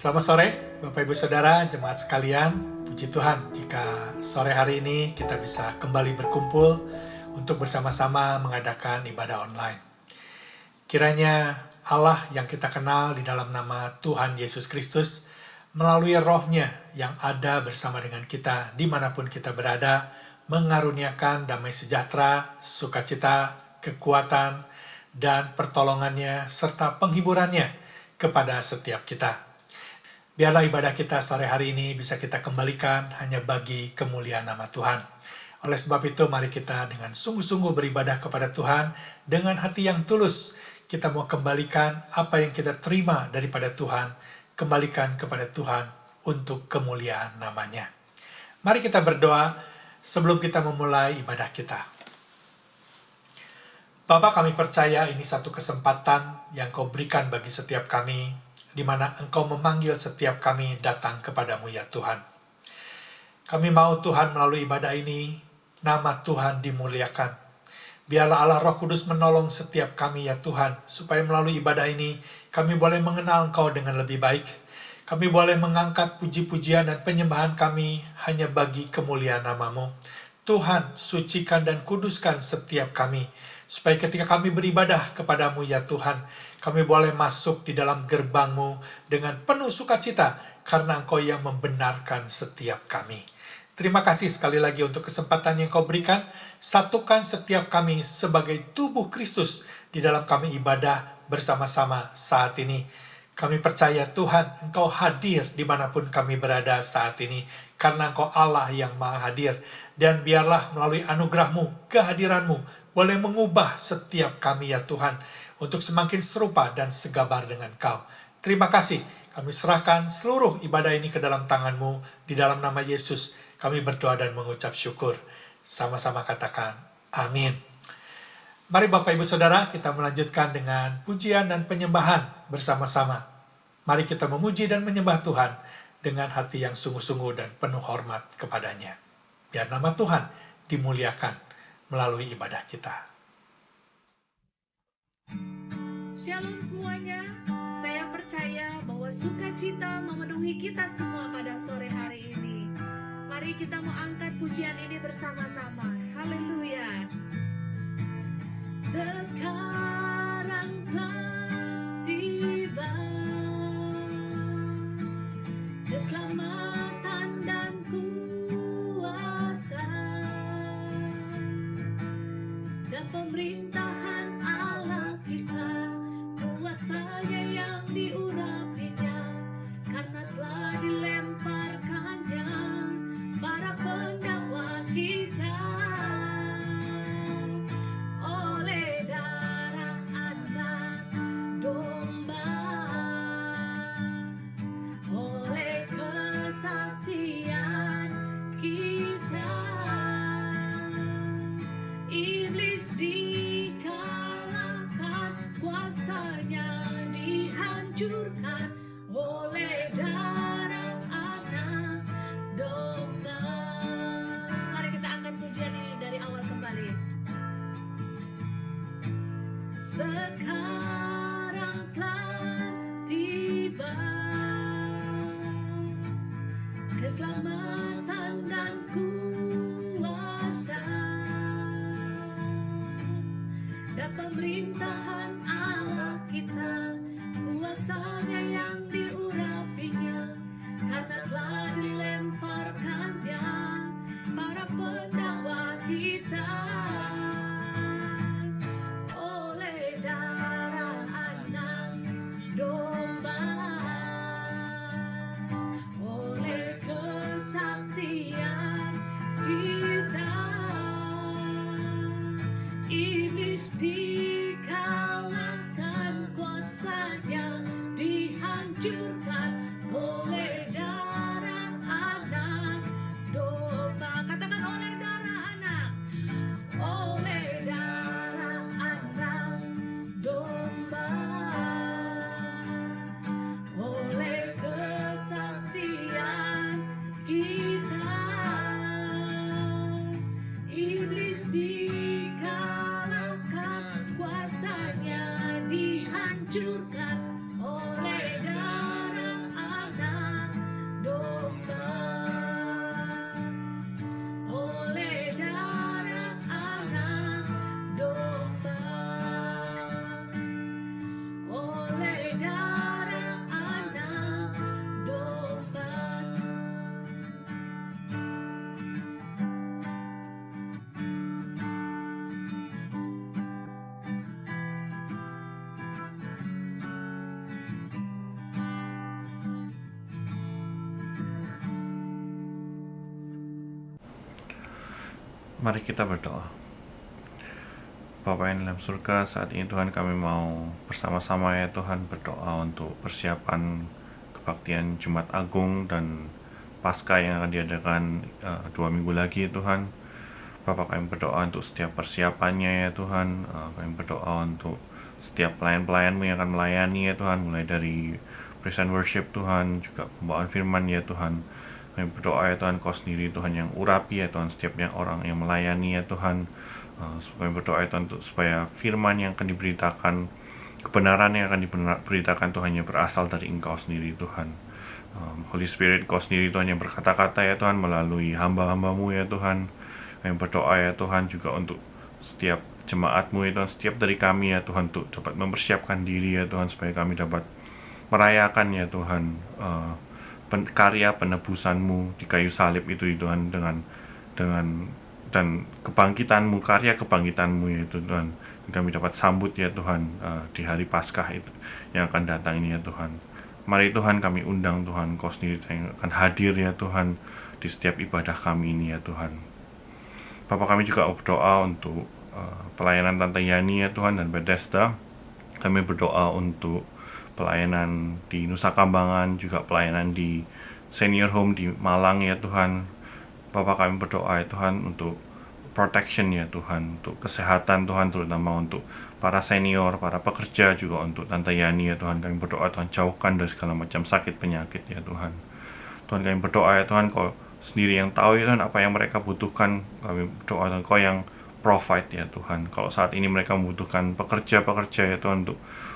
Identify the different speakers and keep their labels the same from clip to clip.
Speaker 1: Selamat sore, Bapak Ibu Saudara, jemaat sekalian. Puji Tuhan, jika sore hari ini kita bisa kembali berkumpul untuk bersama-sama mengadakan ibadah online. Kiranya Allah yang kita kenal di dalam nama Tuhan Yesus Kristus, melalui rohnya yang ada bersama dengan kita dimanapun kita berada, mengaruniakan damai sejahtera, sukacita, kekuatan, dan pertolongannya serta penghiburannya kepada setiap kita. Biarlah ibadah kita sore hari ini bisa kita kembalikan hanya bagi kemuliaan nama Tuhan. Oleh sebab itu, mari kita dengan sungguh-sungguh beribadah kepada Tuhan dengan hati yang tulus. Kita mau kembalikan apa yang kita terima daripada Tuhan, kembalikan kepada Tuhan untuk kemuliaan namanya. Mari kita berdoa sebelum kita memulai ibadah kita. Bapa, kami percaya ini satu kesempatan yang Kau berikan bagi setiap kami, di mana Engkau memanggil setiap kami datang kepadamu ya Tuhan. Kami mau Tuhan melalui ibadah ini, nama Tuhan dimuliakan. Biarlah Allah Roh Kudus menolong setiap kami ya Tuhan, supaya melalui ibadah ini kami boleh mengenal Engkau dengan lebih baik. Kami boleh mengangkat puji-pujian dan penyembahan kami hanya bagi kemuliaan nama-Mu. Tuhan, sucikan dan kuduskan setiap kami, supaya ketika kami beribadah kepadamu ya Tuhan, kami boleh masuk di dalam gerbang-Mu dengan penuh sukacita, karena Engkau yang membenarkan setiap kami. Terima kasih sekali lagi untuk kesempatan yang Kau berikan. Satukan setiap kami sebagai tubuh Kristus di dalam kami ibadah bersama-sama saat ini. Kami percaya Tuhan, Engkau hadir dimanapun kami berada saat ini, karena Engkau Allah yang Maha Hadir. Dan biarlah melalui anugerah-Mu, kehadiran-Mu, boleh mengubah setiap kami ya Tuhan, untuk semakin serupa dan segabar dengan Kau. Terima kasih, kami serahkan seluruh ibadah ini ke dalam tangan-Mu, di dalam nama Yesus, kami berdoa dan mengucap syukur. Sama-sama katakan, amin. Mari Bapak Ibu Saudara, kita melanjutkan dengan pujian dan penyembahan bersama-sama. Mari kita memuji dan menyembah Tuhan dengan hati yang sungguh-sungguh dan penuh hormat kepadanya. Biar nama Tuhan dimuliakan melalui ibadah kita.
Speaker 2: Shalom semuanya, saya percaya bahwa sukacita memenuhi kita semua pada sore hari ini. Mari kita mau angkat pujian ini bersama-sama. Haleluya. Sekarang telah tiba keselamatan dan kuasa dan pemerintahan Allah kita, kuasanya yang diurapinya, karena telah dilemparkannya para pendakwa kita. Oleh darah anak domba, oleh kesaksian kita, iblis dikalahkan, kuasanya dihancurkan oleh darah anak domba. Mari kita angkat pujian ini dari awal kembali. Sekarang telah tiba keselamatan dan kuasa dan pemerintahan Allah kita, kuasanya yang diurapinya, karena telah dilemparkannya para pendakwa kita. Oleh darah anak domba, oleh kesaksian kita, iblis dikalahkan, kuasanya dihancurkan oleh darah anak domba. Katakan oleh darah anak
Speaker 3: Mari kita berdoa. Bapa yang dalam surga, saat ini Tuhan kami mau bersama-sama ya Tuhan berdoa untuk persiapan kebaktian Jumat Agung dan Paskah yang akan diadakan 2 minggu lagi ya Tuhan. Bapak, kami berdoa untuk setiap persiapannya ya Tuhan. Kami berdoa untuk setiap pelayan-pelayan-Mu yang akan melayani ya Tuhan, mulai dari praise and worship Tuhan, juga pembawaan firman ya Tuhan. Kami berdoa ya Tuhan, Kau sendiri Tuhan yang urapi ya Tuhan setiap orang yang melayani ya Tuhan. Kami berdoa ya Tuhan untuk supaya firman yang akan diberitakan, kebenaran yang akan diberitakan Tuhan yang berasal dari Engkau sendiri Tuhan. Holy Spirit, Kau sendiri Tuhan yang berkata-kata ya Tuhan melalui hamba-hamba-Mu ya Tuhan. Kami berdoa ya Tuhan juga untuk setiap jemaat-Mu ya Tuhan, setiap dari kami ya Tuhan, untuk dapat mempersiapkan diri ya Tuhan, supaya kami dapat merayakan ya Tuhan karya penebusan-Mu di kayu salib itu ya Tuhan, dengan dan kebangkitan-Mu, karya kebangkitan-Mu ya Tuhan, kami dapat sambut ya Tuhan di hari Paskah itu yang akan datang ini ya Tuhan. Mari Tuhan kami undang Tuhan, Kau sendiri yang akan hadir ya Tuhan di setiap ibadah kami ini ya Tuhan. Bapak, kami juga berdoa untuk pelayanan Tante Yani ya Tuhan dan Bethesda. Kami berdoa untuk pelayanan di Nusa Kambangan, juga pelayanan di Senior Home di Malang ya Tuhan. Bapak, kami berdoa ya Tuhan untuk protection ya Tuhan, untuk kesehatan Tuhan, terutama untuk para senior, para pekerja, juga untuk Tante Yani ya Tuhan. Kami berdoa Tuhan, jauhkan dari segala macam sakit penyakit ya Tuhan. Tuhan, kami berdoa ya Tuhan, Kau sendiri yang tahu ya Tuhan apa yang mereka butuhkan. Kami berdoa Tuhan, Kau yang provide ya Tuhan. Kalau saat ini mereka membutuhkan pekerja-pekerja ya Tuhan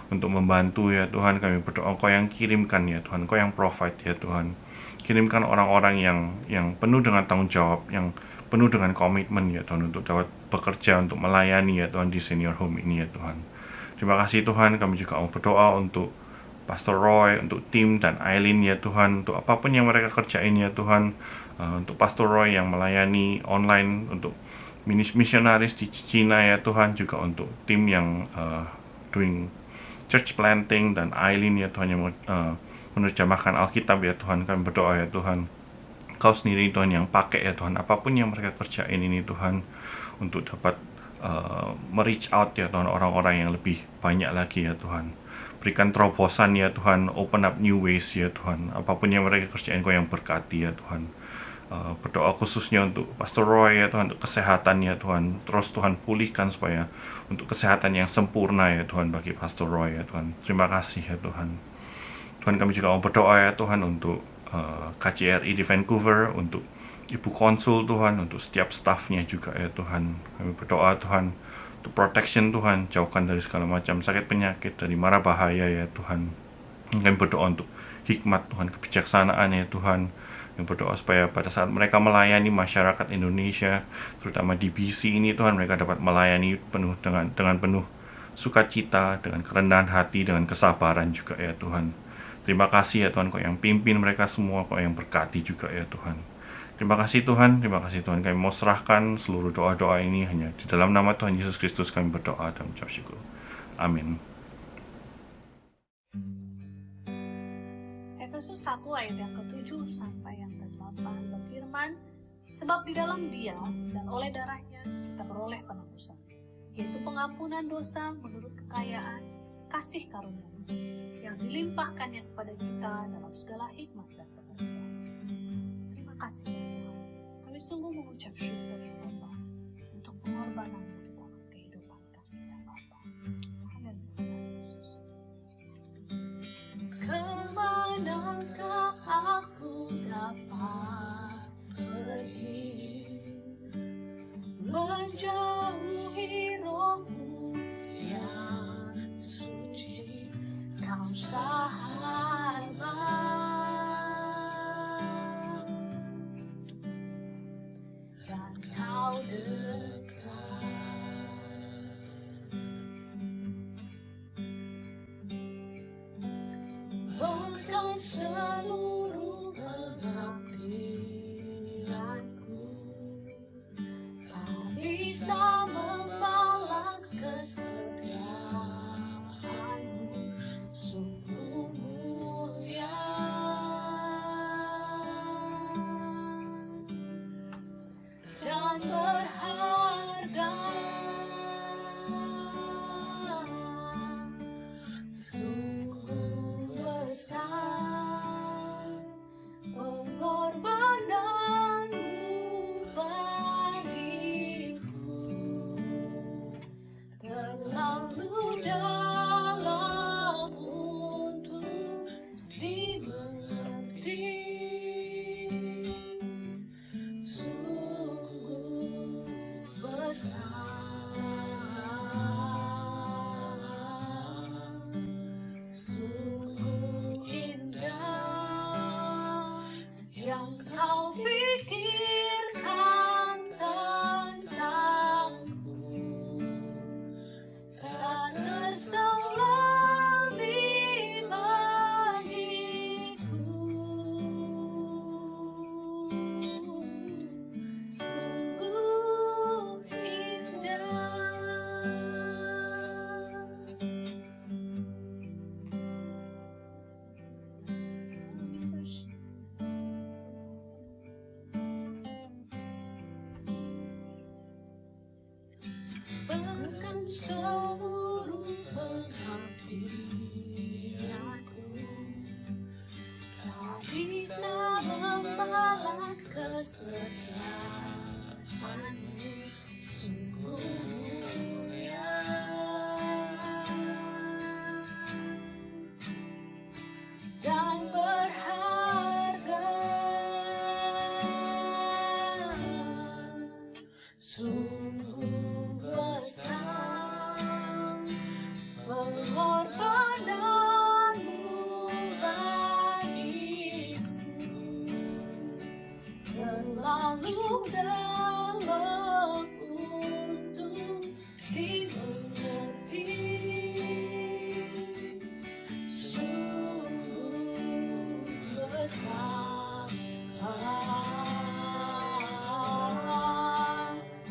Speaker 3: untuk membantu ya Tuhan, kami berdoa Kau yang kirimkan ya Tuhan, Kau yang provide ya Tuhan. Kirimkan orang-orang yang penuh dengan tanggung jawab, yang penuh dengan komitmen ya Tuhan, untuk dapat bekerja, untuk melayani ya Tuhan di Senior Home ini ya Tuhan. Terima kasih Tuhan. Kami juga mau berdoa untuk Pastor Roy, untuk tim dan Aileen ya Tuhan, untuk apapun yang mereka kerjain ya Tuhan. Untuk Pastor Roy yang melayani online, untuk misionaris di Cina ya Tuhan, juga untuk tim yang doing church planting, dan Aileen ya Tuhan yang menerjemahkan Alkitab ya Tuhan. Kami berdoa ya Tuhan, Kau sendiri Tuhan yang pakai ya Tuhan, apapun yang mereka kerjain ini Tuhan, untuk dapat me-reach out ya Tuhan orang-orang yang lebih banyak lagi ya Tuhan. Berikan terobosan ya Tuhan, open up new ways ya Tuhan, apapun yang mereka kerjain Kau yang berkati ya Tuhan. Berdoa khususnya untuk Pastor Roy ya Tuhan, untuk kesehatan ya Tuhan, terus Tuhan pulihkan supaya untuk kesehatan yang sempurna ya Tuhan bagi Pastor Roy ya Tuhan. Terima kasih ya Tuhan. Tuhan, kami juga mau berdoa ya Tuhan untuk KJRI di Vancouver, untuk Ibu Konsul Tuhan, untuk setiap staffnya juga ya Tuhan. Kami berdoa Tuhan untuk protection Tuhan, jauhkan dari segala macam sakit penyakit, dari mara bahaya ya Tuhan. Kami berdoa untuk hikmat Tuhan, kebijaksanaan ya Tuhan. Yang berdoa supaya pada saat mereka melayani masyarakat Indonesia, terutama di BC ini Tuhan, mereka dapat melayani penuh dengan penuh sukacita, dengan kerendahan hati, dengan kesabaran juga ya Tuhan. Terima kasih ya Tuhan, Kau yang pimpin mereka semua, Kau yang berkati juga ya Tuhan. Terima kasih Tuhan, terima kasih Tuhan. Kami mau serahkan seluruh doa-doa ini hanya di dalam nama Tuhan Yesus Kristus kami berdoa dan mengucap syukur. Amin.
Speaker 2: Efesus 1 ayat yang ke-7 sampai yang ke-8 berfirman, sebab di dalam Dia dan oleh darahnya kita beroleh penebusan, yaitu pengampunan dosa menurut kekayaan kasih karunia-Mu yang dilimpahkannya kepada kita dalam segala hikmat dan pengetahuan. Terima kasih ya Tuhan, kami sungguh mengucap syukur ya Bapa untuk pengorbanan-Mu di dalam kehidupan kami ya Bapa. Haleluya Yesus. Kemanakah aku dapat pergi, menjauhi Roh-Mu yang suci, Kau sahabat, dan Kau dekat. Bahkan seluruh pengabdianku tak bisa membalas kesetiaan-Mu, sungguh mulia. Dan berharga
Speaker 4: kesetiaanmu sungguh mulia, dan berharga, sungguh besar pengorbananmu bagiku, terlalu dalam untuk dimengerti. Sungguh besar,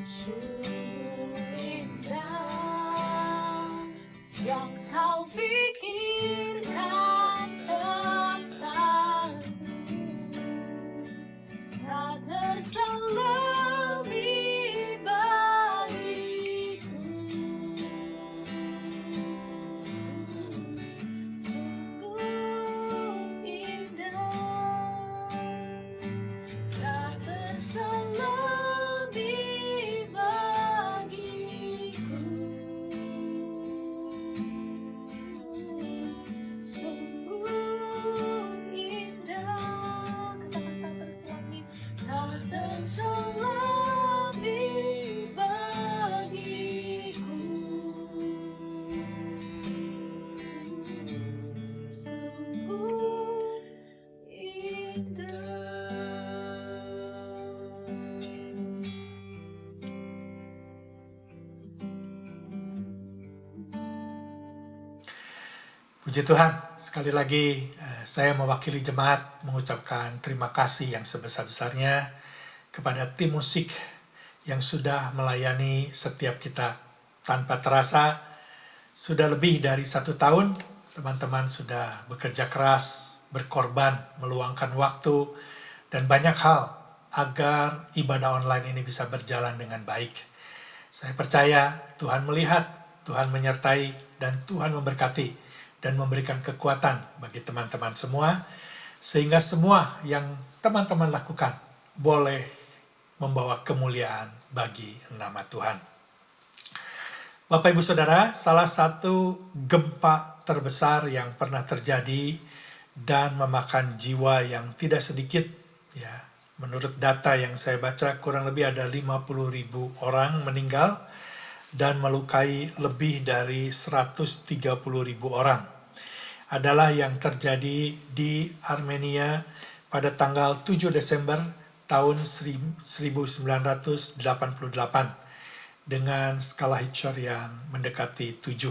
Speaker 4: sungguh indah yang kau pikirkan tentangku, tak terselubih bagiku. Sungguh indah, tak terselubih bagiku. Sungguh indah, katakan tak terselubih bagiku. Sungguh indah.
Speaker 1: Puji Tuhan, sekali lagi saya mewakili jemaat mengucapkan terima kasih yang sebesar-besarnya kepada tim musik yang sudah melayani setiap kita. Tanpa terasa, sudah lebih dari 1 tahun, teman-teman sudah bekerja keras, berkorban, meluangkan waktu, dan banyak hal agar ibadah online ini bisa berjalan dengan baik. Saya percaya Tuhan melihat, Tuhan menyertai, dan Tuhan memberkati dan memberikan kekuatan bagi teman-teman semua, sehingga semua yang teman-teman lakukan boleh membawa kemuliaan bagi nama Tuhan. Bapak Ibu Saudara, salah satu gempa terbesar yang pernah terjadi dan memakan jiwa yang tidak sedikit, ya, menurut data yang saya baca kurang lebih ada 50.000 orang meninggal dan melukai lebih dari 130.000 orang, adalah yang terjadi di Armenia pada tanggal 7 Desember tahun 1988 dengan skala Richter yang mendekati 7.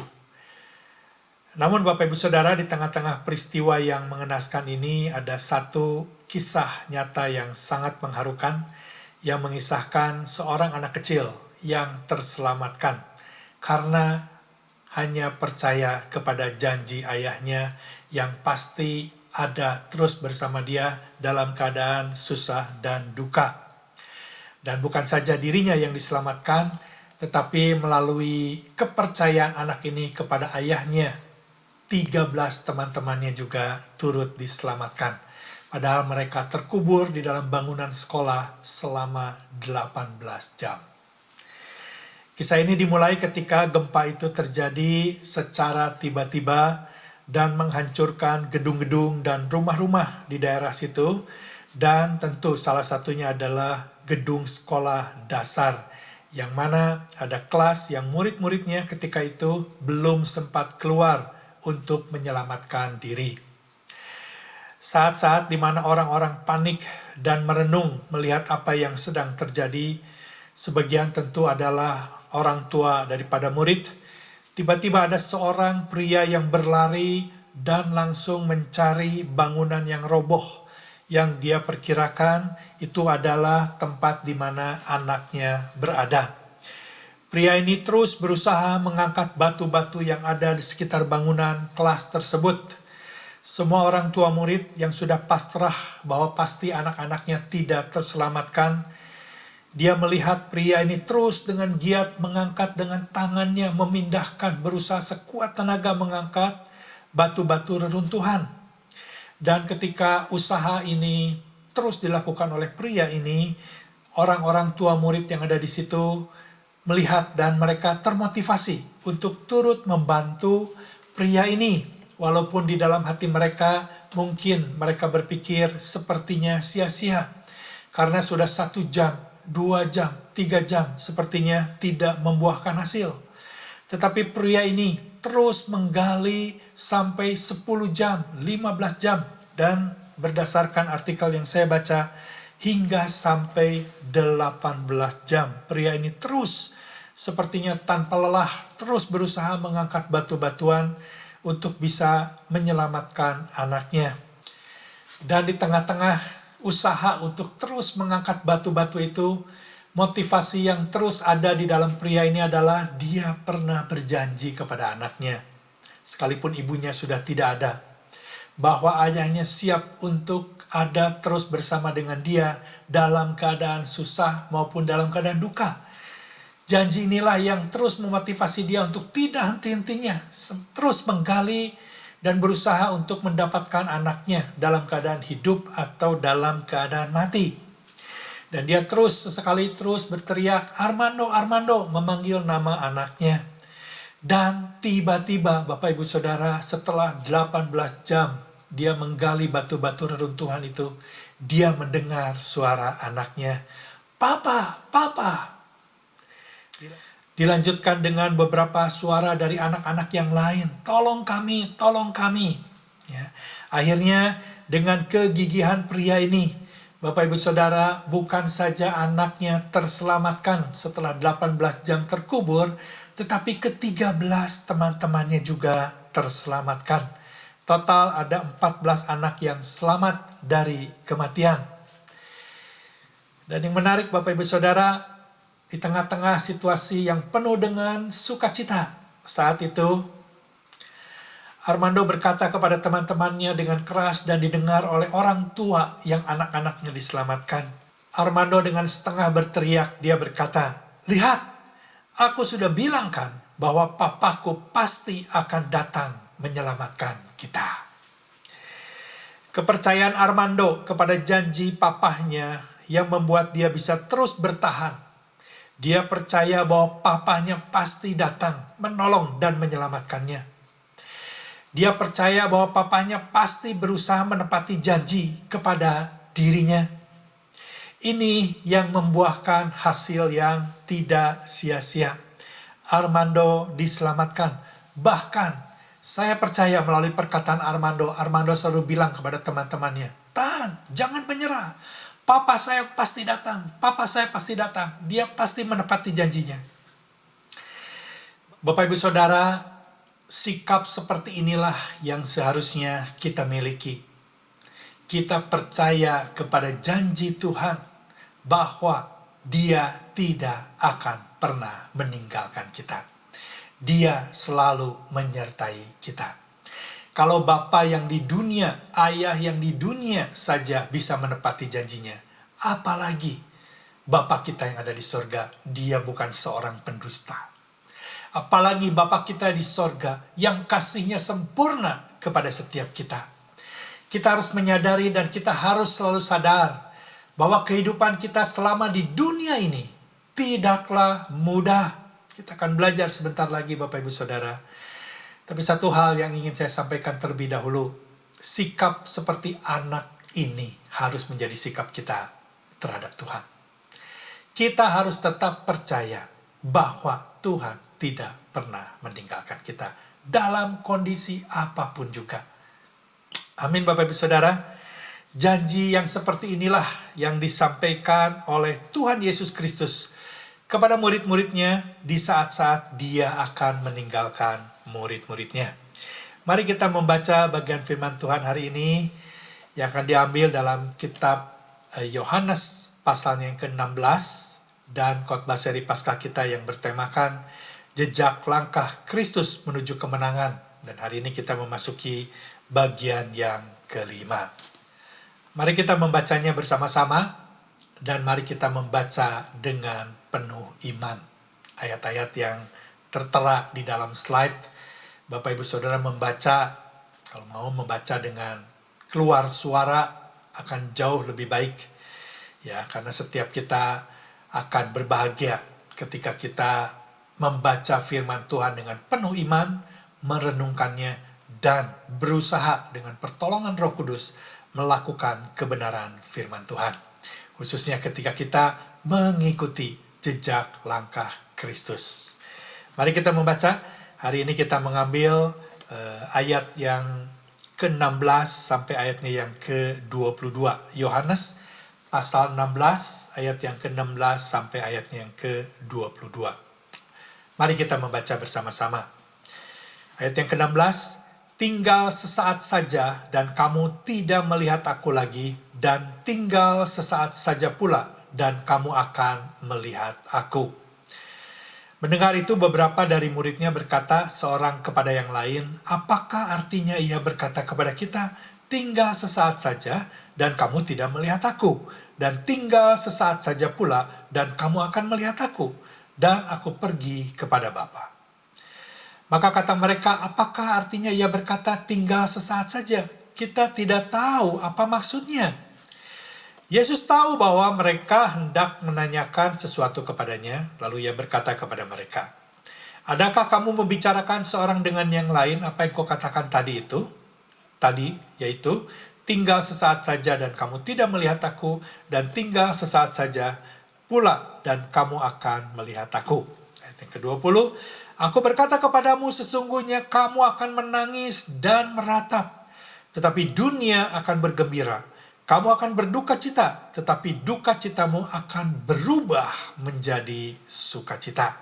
Speaker 1: Namun Bapak Ibu Saudara, di tengah-tengah peristiwa yang mengenaskan ini ada satu kisah nyata yang sangat mengharukan yang mengisahkan seorang anak kecil yang terselamatkan karena hanya percaya kepada janji ayahnya yang pasti ada terus bersama dia dalam keadaan susah dan duka. Dan bukan saja dirinya yang diselamatkan, tetapi melalui kepercayaan anak ini kepada ayahnya, 13 teman-temannya juga turut diselamatkan. Padahal mereka terkubur di dalam bangunan sekolah selama 18 jam. Kisah ini dimulai ketika gempa itu terjadi secara tiba-tiba dan menghancurkan gedung-gedung dan rumah-rumah di daerah situ. Dan tentu salah satunya adalah gedung sekolah dasar, yang mana ada kelas yang murid-muridnya ketika itu belum sempat keluar untuk menyelamatkan diri. Saat-saat di mana orang-orang panik dan merenung melihat apa yang sedang terjadi, sebagian tentu adalah orang tua daripada murid. Tiba-tiba ada seorang pria yang berlari dan langsung mencari bangunan yang roboh yang dia perkirakan itu adalah tempat di mana anaknya berada. Pria ini terus berusaha mengangkat batu-batu yang ada di sekitar bangunan kelas tersebut. Semua orang tua murid yang sudah pasrah bahwa pasti anak-anaknya tidak terselamatkan, dia melihat pria ini terus dengan giat mengangkat dengan tangannya, memindahkan, berusaha sekuat tenaga mengangkat batu-batu reruntuhan. Dan ketika usaha ini terus dilakukan oleh pria ini, orang-orang tua murid yang ada di situ melihat dan mereka termotivasi untuk turut membantu pria ini. Walaupun di dalam hati mereka mungkin mereka berpikir sepertinya sia-sia. Karena sudah 1 jam, 2 jam, 3 jam sepertinya tidak membuahkan hasil. Tetapi pria ini terus menggali sampai 10 jam, 15 jam. Dan berdasarkan artikel yang saya baca, hingga sampai 18 jam. Pria ini terus sepertinya tanpa lelah, terus berusaha mengangkat batu-batuan untuk bisa menyelamatkan anaknya. Dan di tengah-tengah usaha untuk terus mengangkat batu-batu itu, motivasi yang terus ada di dalam pria ini adalah dia pernah berjanji kepada anaknya, sekalipun ibunya sudah tidak ada, bahwa ayahnya siap untuk ada terus bersama dengan dia dalam keadaan susah maupun dalam keadaan duka. Janji inilah yang terus memotivasi dia untuk tidak henti-hentinya, terus menggali dan berusaha untuk mendapatkan anaknya dalam keadaan hidup atau dalam keadaan mati. Dan dia sesekali terus berteriak, "Armando, Armando," memanggil nama anaknya. Dan tiba-tiba, Bapak Ibu Saudara, setelah 18 jam dia menggali batu-batu reruntuhan itu, dia mendengar suara anaknya, "Papa, Papa." Dilanjutkan dengan beberapa suara dari anak-anak yang lain, "Tolong kami, tolong kami." Ya. Akhirnya dengan kegigihan pria ini, Bapak Ibu Saudara, bukan saja anaknya terselamatkan setelah 18 jam terkubur, tetapi ke-13 teman-temannya juga terselamatkan. Total ada 14 anak yang selamat dari kematian. Dan yang menarik Bapak Ibu Saudara, di tengah-tengah situasi yang penuh dengan sukacita saat itu, Armando berkata kepada teman-temannya dengan keras dan didengar oleh orang tua yang anak-anaknya diselamatkan. Armando dengan setengah berteriak, dia berkata, "Lihat, aku sudah bilang kan bahwa papaku pasti akan datang menyelamatkan kita." Kepercayaan Armando kepada janji papahnya yang membuat dia bisa terus bertahan. Dia percaya bahwa papahnya pasti datang menolong dan menyelamatkannya. Dia percaya bahwa papanya pasti berusaha menepati janji kepada dirinya. Ini yang membuahkan hasil yang tidak sia-sia. Armando diselamatkan. Bahkan saya percaya melalui perkataan Armando selalu bilang kepada teman-temannya, "Tahan, jangan menyerah. Papa saya pasti datang. Papa saya pasti datang. Dia pasti menepati janjinya." Bapak Ibu Saudara, sikap seperti inilah yang seharusnya kita miliki. Kita percaya kepada janji Tuhan bahwa Dia tidak akan pernah meninggalkan kita. Dia selalu menyertai kita. Kalau Bapa yang di dunia, Ayah yang di dunia saja bisa menepati janjinya, apalagi Bapa kita yang ada di sorga. Dia bukan seorang pendusta. Apalagi Bapa kita di sorga yang kasihnya sempurna kepada setiap kita. Kita harus menyadari dan kita harus selalu sadar bahwa kehidupan kita selama di dunia ini tidaklah mudah. Kita akan belajar sebentar lagi Bapak Ibu Saudara. Tapi satu hal yang ingin saya sampaikan terlebih dahulu. Sikap seperti anak ini harus menjadi sikap kita terhadap Tuhan. Kita harus tetap percaya bahwa Tuhan tidak pernah meninggalkan kita dalam kondisi apapun juga. Amin Bapak Ibu Saudara. Janji yang seperti inilah yang disampaikan oleh Tuhan Yesus Kristus kepada murid-muridnya di saat-saat dia akan meninggalkan murid-muridnya. Mari kita membaca bagian firman Tuhan hari ini yang akan diambil dalam kitab Yohanes pasal yang ke-16 dan khotbah seri Paskah kita yang bertemakan jejak langkah Kristus menuju kemenangan. Dan hari ini kita memasuki bagian yang kelima. Mari kita membacanya bersama-sama dan mari kita membaca dengan penuh iman. Ayat-ayat yang tertera di dalam slide. Bapak Ibu Saudara membaca, kalau mau membaca dengan keluar suara akan jauh lebih baik. Ya, karena setiap kita akan berbahagia ketika kita membaca firman Tuhan dengan penuh iman, merenungkannya, dan berusaha dengan pertolongan Roh Kudus melakukan kebenaran firman Tuhan. Khususnya ketika kita mengikuti jejak langkah Kristus. Mari kita membaca. Hari ini kita mengambil ayat yang ke-16 sampai ayatnya yang ke-22. Yohanes pasal 16 ayat yang ke-16 sampai ayatnya yang ke-22. Mari kita membaca bersama-sama. Ayat yang ke-16, tinggal sesaat saja dan kamu tidak melihat aku lagi, dan tinggal sesaat saja pula dan kamu akan melihat aku. Mendengar itu beberapa dari muridnya berkata seorang kepada yang lain, apakah artinya ia berkata kepada kita, tinggal sesaat saja dan kamu tidak melihat aku, dan tinggal sesaat saja pula dan kamu akan melihat aku, dan aku pergi kepada Bapa. Maka kata mereka, apakah artinya ia berkata tinggal sesaat saja? Kita tidak tahu apa maksudnya. Yesus tahu bahwa mereka hendak menanyakan sesuatu kepadanya, lalu ia berkata kepada mereka, adakah kamu membicarakan seorang dengan yang lain apa yang kau katakan tadi itu? Tadi, yaitu, tinggal sesaat saja dan kamu tidak melihat aku, dan tinggal sesaat saja pula dan kamu akan melihat aku. Ayat yang ke-20, aku berkata kepadamu sesungguhnya kamu akan menangis dan meratap, tetapi dunia akan bergembira. Kamu akan berduka cita, tetapi duka citamu akan berubah menjadi sukacita.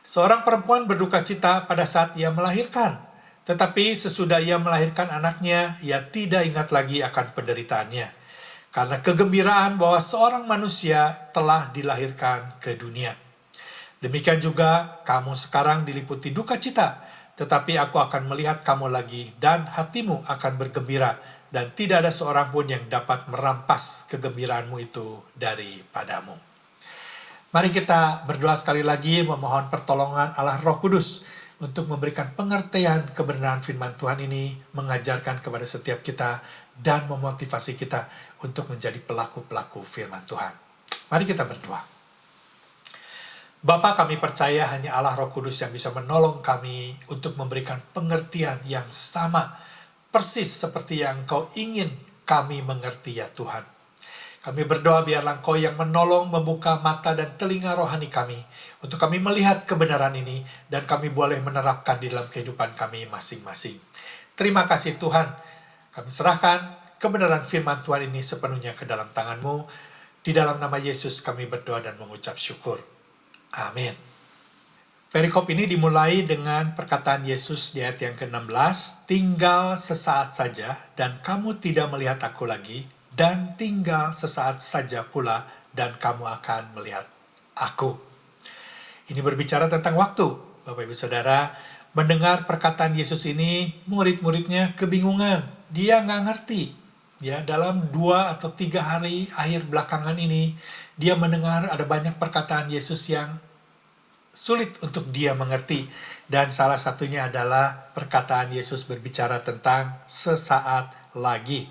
Speaker 1: Seorang perempuan berduka cita pada saat ia melahirkan, tetapi sesudah ia melahirkan anaknya, ia tidak ingat lagi akan penderitaannya, karena kegembiraan bahwa seorang manusia telah dilahirkan ke dunia. Demikian juga kamu sekarang diliputi duka cita, tetapi aku akan melihat kamu lagi dan hatimu akan bergembira, dan tidak ada seorang pun yang dapat merampas kegembiraanmu itu daripadamu. Mari kita berdoa sekali lagi memohon pertolongan Allah Roh Kudus untuk memberikan pengertian kebenaran firman Tuhan ini, mengajarkan kepada setiap kita dan memotivasi kita untuk menjadi pelaku-pelaku firman Tuhan. Mari kita berdoa. Bapa, kami percaya hanya Allah Roh Kudus yang bisa menolong kami untuk memberikan pengertian yang sama, persis seperti yang Engkau ingin kami mengerti ya Tuhan. Kami berdoa biarlah Engkau yang menolong membuka mata dan telinga rohani kami, untuk kami melihat kebenaran ini, dan kami boleh menerapkan di dalam kehidupan kami masing-masing. Terima kasih Tuhan, kami serahkan kebenaran firman Tuhan ini sepenuhnya ke dalam tangan-Mu. Di dalam nama Yesus kami berdoa dan mengucap syukur. Amin. Perikop ini dimulai dengan perkataan Yesus di ayat yang ke-16, tinggal sesaat saja dan kamu tidak melihat aku lagi, dan tinggal sesaat saja pula dan kamu akan melihat aku. Ini berbicara tentang waktu. Bapak Ibu Saudara, mendengar perkataan Yesus ini, murid-muridnya kebingungan. Dia nggak ngerti. Ya, dalam 2 atau 3 hari akhir belakangan ini, dia mendengar ada banyak perkataan Yesus yang sulit untuk dia mengerti. Dan salah satunya adalah perkataan Yesus berbicara tentang sesaat lagi.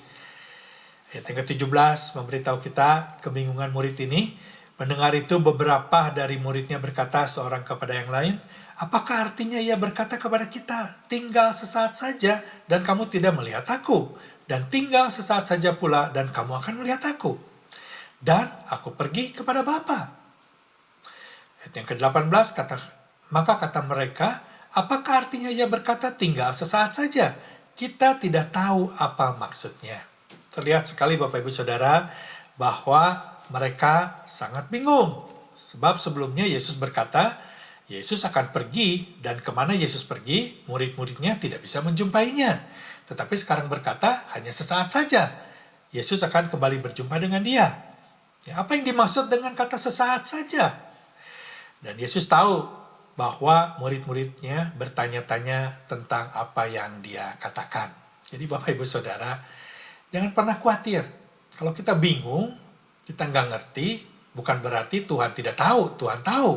Speaker 1: Ayat yang ke-17 memberitahu kita kebingungan murid ini. Mendengar itu beberapa dari muridnya berkata seorang kepada yang lain, apakah artinya ia berkata kepada kita, tinggal sesaat saja dan kamu tidak melihat aku, dan tinggal sesaat saja pula dan kamu akan melihat aku, dan aku pergi kepada Bapa. Ayat yang ke-18 maka kata mereka, apakah artinya ia berkata tinggal sesaat saja? Kita tidak tahu apa maksudnya. Terlihat sekali Bapak Ibu Saudara bahwa mereka sangat bingung. Sebab sebelumnya Yesus berkata, Yesus akan pergi, dan kemana Yesus pergi, murid-muridnya tidak bisa menjumpainya. Tetapi sekarang berkata, hanya sesaat saja. Yesus akan kembali berjumpa dengan dia. Ya, apa yang dimaksud dengan kata sesaat saja? Dan Yesus tahu bahwa murid-muridnya bertanya-tanya tentang apa yang dia katakan. Jadi Bapak Ibu Saudara, jangan pernah khawatir. Kalau kita bingung, kita nggak ngerti, bukan berarti Tuhan tidak tahu. Tuhan tahu.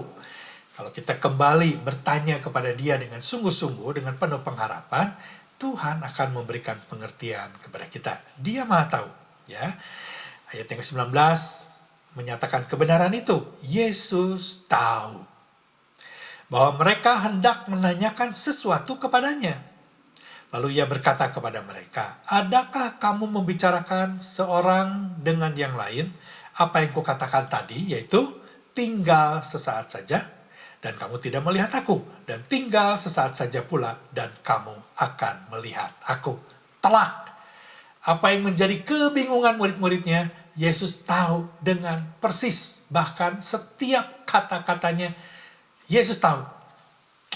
Speaker 1: Kalau kita kembali bertanya kepada Dia dengan sungguh-sungguh, dengan penuh pengharapan, Tuhan akan memberikan pengertian kepada kita. Dia Maha tahu. Ya. Ayat yang ke-19 menyatakan kebenaran itu. Yesus tahu bahwa mereka hendak menanyakan sesuatu kepadanya. Lalu ia berkata kepada mereka, adakah kamu membicarakan seorang dengan yang lain apa yang kukatakan tadi, yaitu tinggal sesaat saja dan kamu tidak melihat aku, dan tinggal sesaat saja pula dan kamu akan melihat aku. Telak. Apa yang menjadi kebingungan murid-muridnya, Yesus tahu dengan persis. Bahkan setiap kata-katanya, Yesus tahu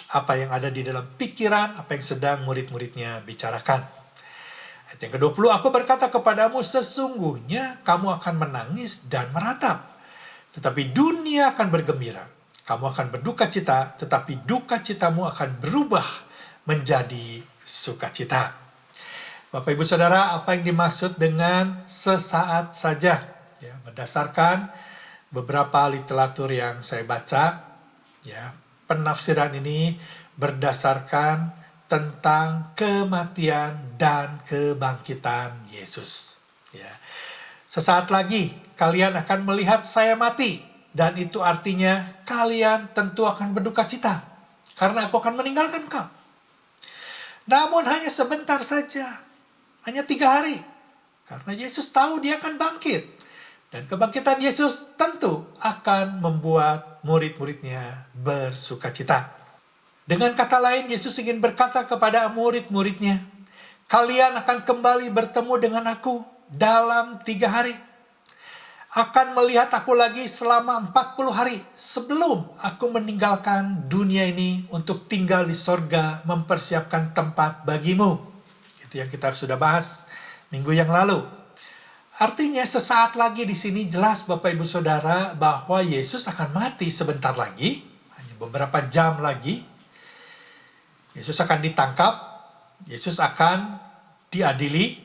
Speaker 1: apa yang ada di dalam pikiran, apa yang sedang murid-muridnya bicarakan. Ayat yang ke-20, aku berkata kepadamu, sesungguhnya kamu akan menangis dan meratap. Tetapi dunia akan bergembira. Kamu akan berduka cita, tetapi duka citamu akan berubah menjadi sukacita. Bapak Ibu Saudara, apa yang dimaksud dengan sesaat saja? Ya, berdasarkan beberapa literatur yang saya baca, ya, penafsiran ini berdasarkan tentang kematian dan kebangkitan Yesus. Ya. Sesaat lagi kalian akan melihat saya mati, dan itu artinya kalian tentu akan berduka cita karena aku akan meninggalkan kau. Namun hanya sebentar saja, hanya 3 hari, karena Yesus tahu dia akan bangkit. Dan kebangkitan Yesus tentu akan membuat murid-muridnya bersukacita. Dengan kata lain, Yesus ingin berkata kepada murid-muridnya, kalian akan kembali bertemu dengan aku dalam 3 hari. Akan melihat aku lagi selama 40 hari sebelum aku meninggalkan dunia ini untuk tinggal di sorga mempersiapkan tempat bagimu. Itu yang kita sudah bahas minggu yang lalu. Artinya sesaat lagi di sini jelas Bapak Ibu Saudara bahwa Yesus akan mati sebentar lagi, hanya beberapa jam lagi. Yesus akan ditangkap, Yesus akan diadili,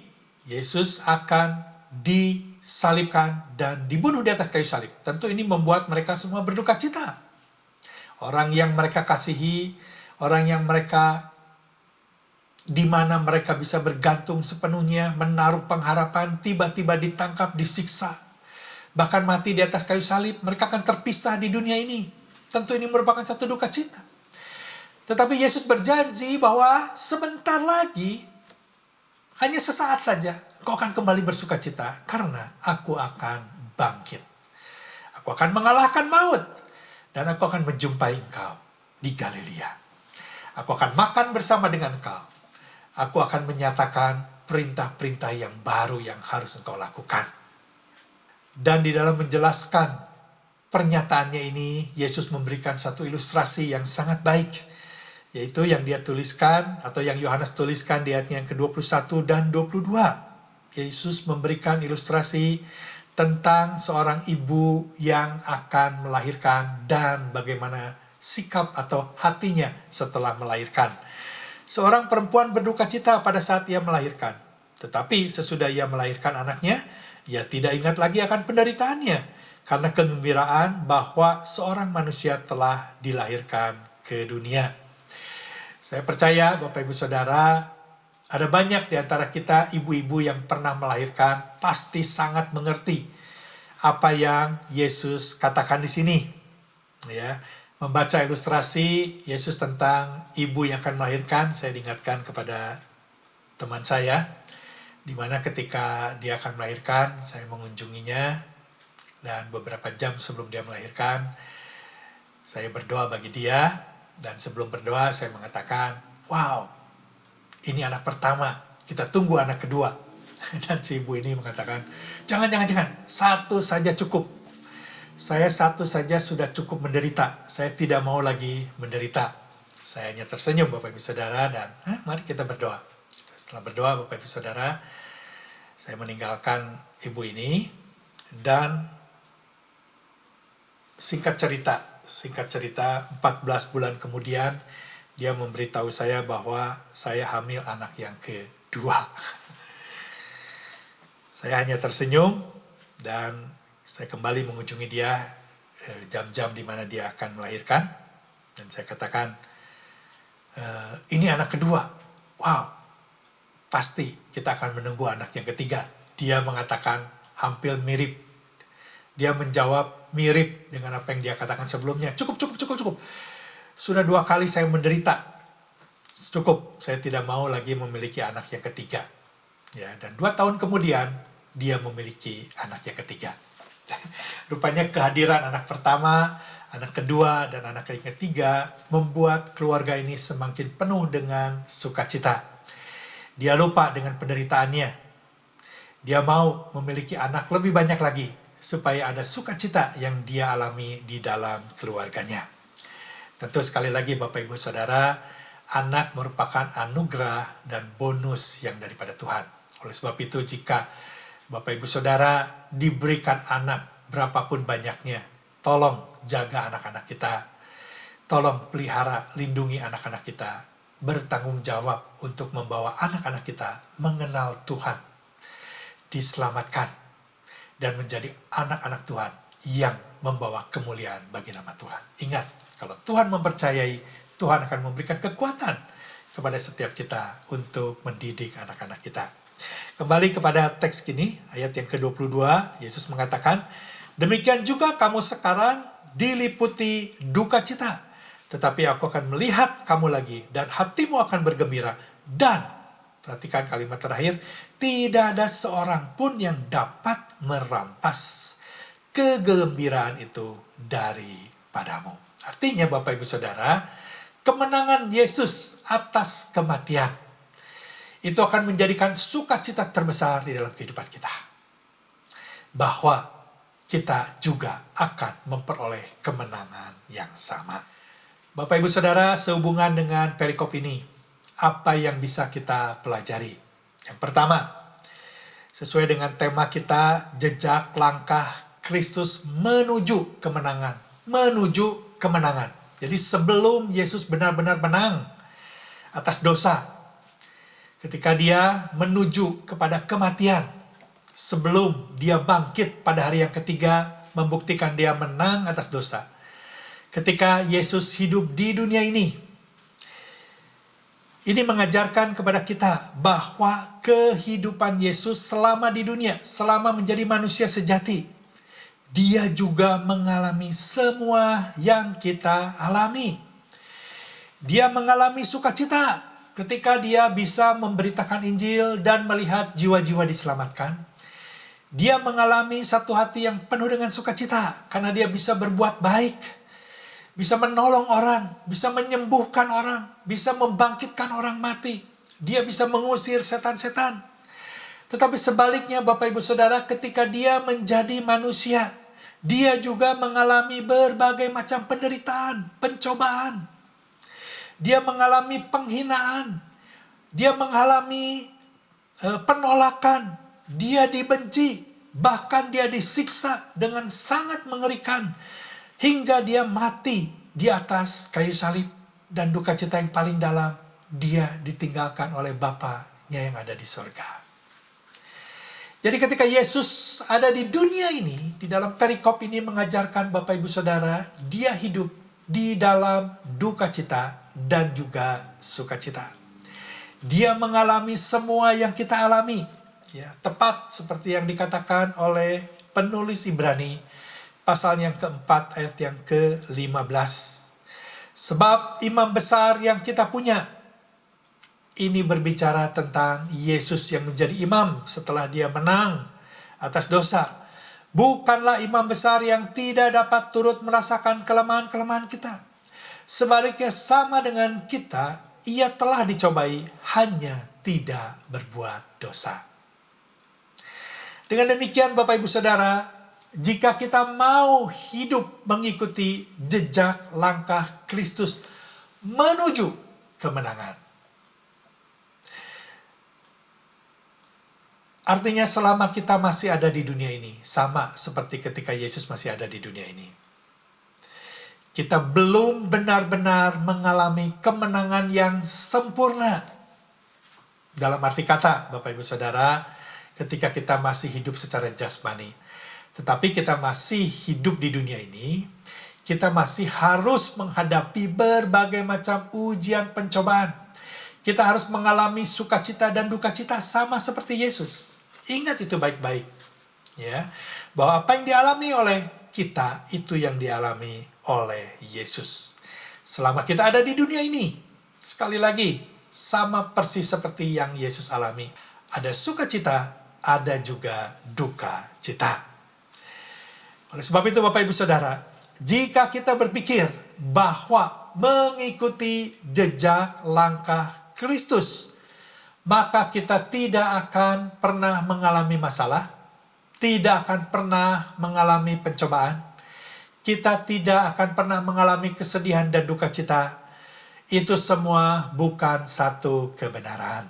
Speaker 1: Yesus akan disalibkan dan dibunuh di atas kayu salib. Tentu ini membuat mereka semua berduka cita. Orang yang mereka kasihi, orang yang mereka di mana mereka bisa bergantung sepenuhnya, menaruh pengharapan, tiba-tiba ditangkap, disiksa, bahkan mati di atas kayu salib, mereka akan terpisah di dunia ini. Tentu ini merupakan satu duka cita. Tetapi Yesus berjanji bahwa sebentar lagi, hanya sesaat saja, engkau akan kembali bersuka cita, karena aku akan bangkit. Aku akan mengalahkan maut, dan aku akan menjumpai engkau di Galilea. Aku akan makan bersama dengan engkau. Aku akan menyatakan perintah-perintah yang baru yang harus engkau lakukan. Dan di dalam menjelaskan pernyataannya ini, Yesus memberikan satu ilustrasi yang sangat baik, yaitu yang dia tuliskan, atau yang Yohanes tuliskan di ayatnya yang ke-21 dan 22. Yesus memberikan ilustrasi tentang seorang ibu yang akan melahirkan dan bagaimana sikap atau hatinya setelah melahirkan. Seorang perempuan berduka cita pada saat ia melahirkan. Tetapi sesudah ia melahirkan anaknya, ia tidak ingat lagi akan penderitaannya, karena kegembiraan bahwa seorang manusia telah dilahirkan ke dunia. Saya percaya Bapak Ibu Saudara, ada banyak di antara kita ibu-ibu yang pernah melahirkan, pasti sangat mengerti apa yang Yesus katakan di sini. Ya. Membaca ilustrasi Yesus tentang ibu yang akan melahirkan, saya diingatkan kepada teman saya, di mana ketika dia akan melahirkan, saya mengunjunginya, dan beberapa jam sebelum dia melahirkan, saya berdoa bagi dia, dan sebelum berdoa saya mengatakan, wow, ini anak pertama, kita tunggu anak kedua. Dan si ibu ini mengatakan, jangan, satu saja cukup. Saya satu saja sudah cukup menderita. Saya tidak mau lagi menderita. Saya hanya tersenyum Bapak Ibu Saudara dan mari kita berdoa. Setelah berdoa Bapak Ibu Saudara, saya meninggalkan ibu ini dan singkat cerita 14 bulan kemudian dia memberitahu saya bahwa saya hamil anak yang kedua. Saya hanya tersenyum dan saya kembali mengunjungi dia jam-jam di mana dia akan melahirkan. Dan saya katakan, ini anak kedua. Wow, pasti kita akan menunggu anak yang ketiga. Dia mengatakan hampir mirip. Dia menjawab mirip dengan apa yang dia katakan sebelumnya. Cukup. Sudah 2 kali saya menderita. Cukup, saya tidak mau lagi memiliki anak yang ketiga. Ya, dan 2 tahun kemudian, dia memiliki anak yang ketiga. Rupanya kehadiran anak pertama, anak kedua, dan anak yang ketiga membuat keluarga ini semakin penuh dengan sukacita. Dia lupa dengan penderitaannya. Dia mau memiliki anak lebih banyak lagi, supaya ada sukacita yang dia alami di dalam keluarganya. Tentu sekali lagi Bapak Ibu Saudara, anak merupakan anugerah dan bonus yang daripada Tuhan. Oleh sebab itu, jika Bapak Ibu Saudara diberikan anak berapapun banyaknya, tolong jaga anak-anak kita. Tolong pelihara, lindungi anak-anak kita. Bertanggung jawab untuk membawa anak-anak kita mengenal Tuhan. Diselamatkan. Dan menjadi anak-anak Tuhan yang membawa kemuliaan bagi nama Tuhan. Ingat, kalau Tuhan mempercayai, Tuhan akan memberikan kekuatan kepada setiap kita untuk mendidik anak-anak kita. Kembali kepada teks ini, ayat yang ke-22, Yesus mengatakan, demikian juga kamu sekarang diliputi duka cita, tetapi aku akan melihat kamu lagi, dan hatimu akan bergembira, dan, perhatikan kalimat terakhir, tidak ada seorang pun yang dapat merampas kegembiraan itu daripadamu. Artinya Bapak Ibu Saudara, kemenangan Yesus atas kematian itu akan menjadikan sukacita terbesar di dalam kehidupan kita. Bahwa kita juga akan memperoleh kemenangan yang sama. Bapak Ibu Saudara, sehubungan dengan perikop ini, apa yang bisa kita pelajari? Yang pertama, sesuai dengan tema kita, jejak langkah Kristus menuju kemenangan. Menuju kemenangan. Jadi sebelum Yesus benar-benar menang atas dosa, ketika dia menuju kepada kematian, sebelum dia bangkit pada hari yang ketiga, membuktikan dia menang atas dosa. Ketika Yesus hidup di dunia ini mengajarkan kepada kita bahwa kehidupan Yesus selama di dunia, selama menjadi manusia sejati, dia juga mengalami semua yang kita alami. Dia mengalami sukacita ketika dia bisa memberitakan Injil dan melihat jiwa-jiwa diselamatkan. Dia mengalami satu hati yang penuh dengan sukacita karena dia bisa berbuat baik, bisa menolong orang, bisa menyembuhkan orang, bisa membangkitkan orang mati. Dia bisa mengusir setan-setan. Tetapi sebaliknya Bapak Ibu Saudara, ketika dia menjadi manusia, dia juga mengalami berbagai macam penderitaan, pencobaan. Dia mengalami penghinaan. Dia mengalami penolakan. Dia dibenci. Bahkan dia disiksa dengan sangat mengerikan. Hingga dia mati di atas kayu salib. Dan duka cita yang paling dalam, dia ditinggalkan oleh Bapanya yang ada di sorga. Jadi ketika Yesus ada di dunia ini, di dalam perikop ini mengajarkan Bapak Ibu Saudara, dia hidup di dalam duka cita dan juga sukacita. Dia mengalami semua yang kita alami. Ya, tepat seperti yang dikatakan oleh penulis Ibrani, pasal yang keempat ayat yang ke-15. Sebab imam besar yang kita punya, ini berbicara tentang Yesus yang menjadi imam setelah dia menang atas dosa. Bukanlah imam besar yang tidak dapat turut merasakan kelemahan-kelemahan kita. Sebaliknya sama dengan kita, ia telah dicobai, hanya tidak berbuat dosa. Dengan demikian Bapak Ibu Saudara, jika kita mau hidup mengikuti jejak langkah Kristus menuju kemenangan, artinya selama kita masih ada di dunia ini, sama seperti ketika Yesus masih ada di dunia ini, kita belum benar-benar mengalami kemenangan yang sempurna. Dalam arti kata, Bapak Ibu Saudara, ketika kita masih hidup secara jasmani. Tetapi kita masih hidup di dunia ini, kita masih harus menghadapi berbagai macam ujian pencobaan. Kita harus mengalami sukacita dan duka cita sama seperti Yesus. Ingat itu baik-baik, ya, bahwa apa yang dialami oleh kita itu yang dialami oleh Yesus. Selama kita ada di dunia ini, sekali lagi, sama persis seperti yang Yesus alami. Ada sukacita, ada juga duka cita. Oleh sebab itu Bapak Ibu Saudara, jika kita berpikir bahwa mengikuti jejak langkah Kristus, maka kita tidak akan pernah mengalami masalah, tidak akan pernah mengalami pencobaan, kita tidak akan pernah mengalami kesedihan dan duka cita. Itu semua bukan satu kebenaran.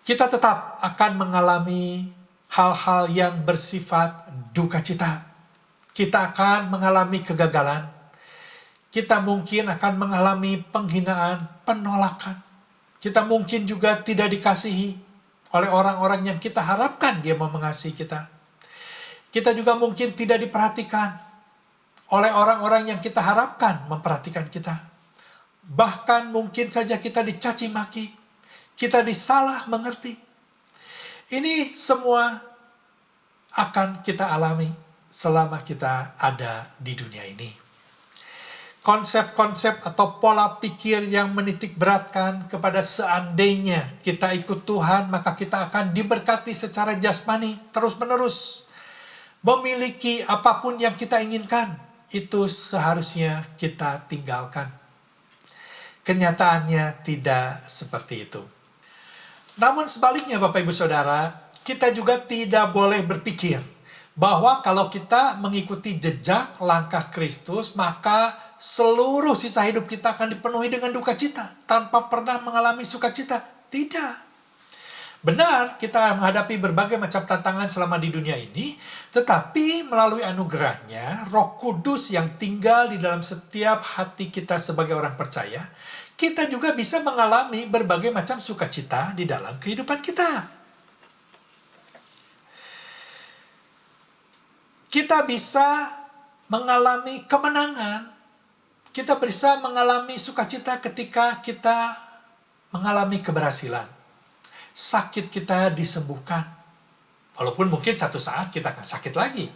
Speaker 1: Kita tetap akan mengalami hal-hal yang bersifat duka cita. Kita akan mengalami kegagalan. Kita mungkin akan mengalami penghinaan, penolakan. Kita mungkin juga tidak dikasihi oleh orang-orang yang kita harapkan dia mau mengasihi kita. Kita juga mungkin tidak diperhatikan oleh orang-orang yang kita harapkan memperhatikan kita. Bahkan mungkin saja kita dicaci maki, kita disalah mengerti. Ini semua akan kita alami selama kita ada di dunia ini. Konsep-konsep atau pola pikir yang menitik beratkan kepada seandainya kita ikut Tuhan, maka kita akan diberkati secara jasmani terus-menerus. Memiliki apapun yang kita inginkan, itu seharusnya kita tinggalkan. Kenyataannya tidak seperti itu. Namun sebaliknya Bapak Ibu Saudara, kita juga tidak boleh berpikir bahwa kalau kita mengikuti jejak langkah Kristus, maka seluruh sisa hidup kita akan dipenuhi dengan duka cita, tanpa pernah mengalami sukacita. Tidak. Benar, kita menghadapi berbagai macam tantangan selama di dunia ini, tetapi melalui anugerahnya, Roh Kudus yang tinggal di dalam setiap hati kita sebagai orang percaya, kita juga bisa mengalami berbagai macam sukacita di dalam kehidupan kita. Kita bisa mengalami kemenangan, kita bisa mengalami sukacita ketika kita mengalami keberhasilan. Sakit kita disembuhkan. Walaupun mungkin satu saat kita akan sakit lagi.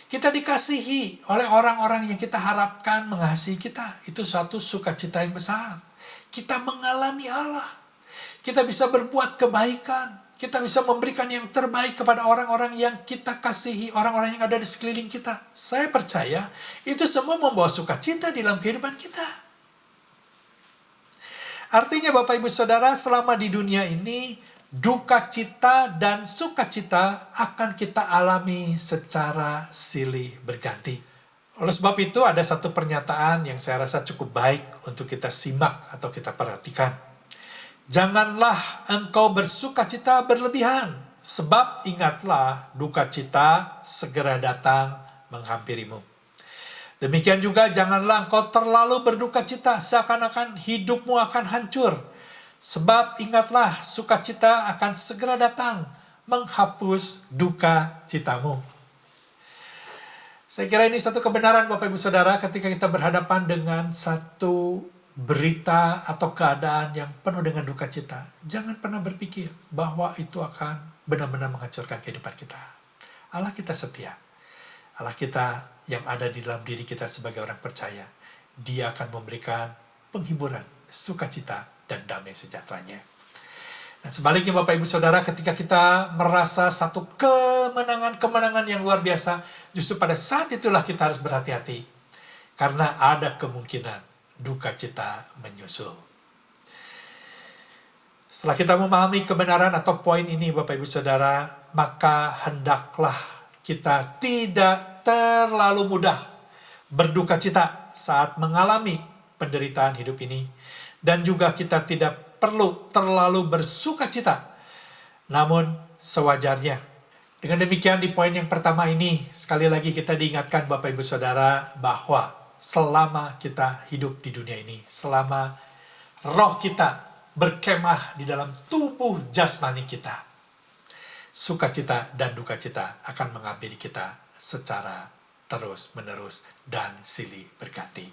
Speaker 1: Kita dikasihi oleh orang-orang yang kita harapkan mengasihi kita. Itu suatu sukacita yang besar. Kita mengalami Allah. Kita bisa berbuat kebaikan. Kita bisa memberikan yang terbaik kepada orang-orang yang kita kasihi, orang-orang yang ada di sekeliling kita. Saya percaya itu semua membawa sukacita di dalam kehidupan kita. Artinya Bapak Ibu Saudara, selama di dunia ini, duka cita dan sukacita akan kita alami secara silih berganti. Oleh sebab itu ada satu pernyataan yang saya rasa cukup baik untuk kita simak atau kita perhatikan. Janganlah engkau bersukacita berlebihan, sebab ingatlah duka cita segera datang menghampirimu. Demikian juga janganlah engkau terlalu berduka cita seakan-akan hidupmu akan hancur. Sebab ingatlah sukacita akan segera datang menghapus duka citamu. Saya kira ini satu kebenaran Bapak Ibu Saudara ketika kita berhadapan dengan satu berita atau keadaan yang penuh dengan duka cita. Jangan pernah berpikir bahwa itu akan benar-benar menghancurkan kehidupan kita. Allah kita setia. Allah kita yang ada di dalam diri kita sebagai orang percaya. Dia akan memberikan penghiburan, sukacita, dan damai sejahteranya. Dan sebaliknya Bapak Ibu Saudara, ketika kita merasa satu kemenangan-kemenangan yang luar biasa, justru pada saat itulah kita harus berhati-hati. Karena ada kemungkinan duka cita menyusul. Setelah kita memahami kebenaran atau poin ini Bapak Ibu Saudara, maka hendaklah kita tidak terlalu mudah berduka cita saat mengalami penderitaan hidup ini. Dan juga kita tidak perlu terlalu bersuka cita. Namun sewajarnya. Dengan demikian di poin yang pertama ini, sekali lagi kita diingatkan Bapak Ibu Saudara bahwa selama kita hidup di dunia ini, selama roh kita berkemah di dalam tubuh jasmani kita, sukacita dan duka cita akan menghampiri kita secara terus-menerus dan silih berganti.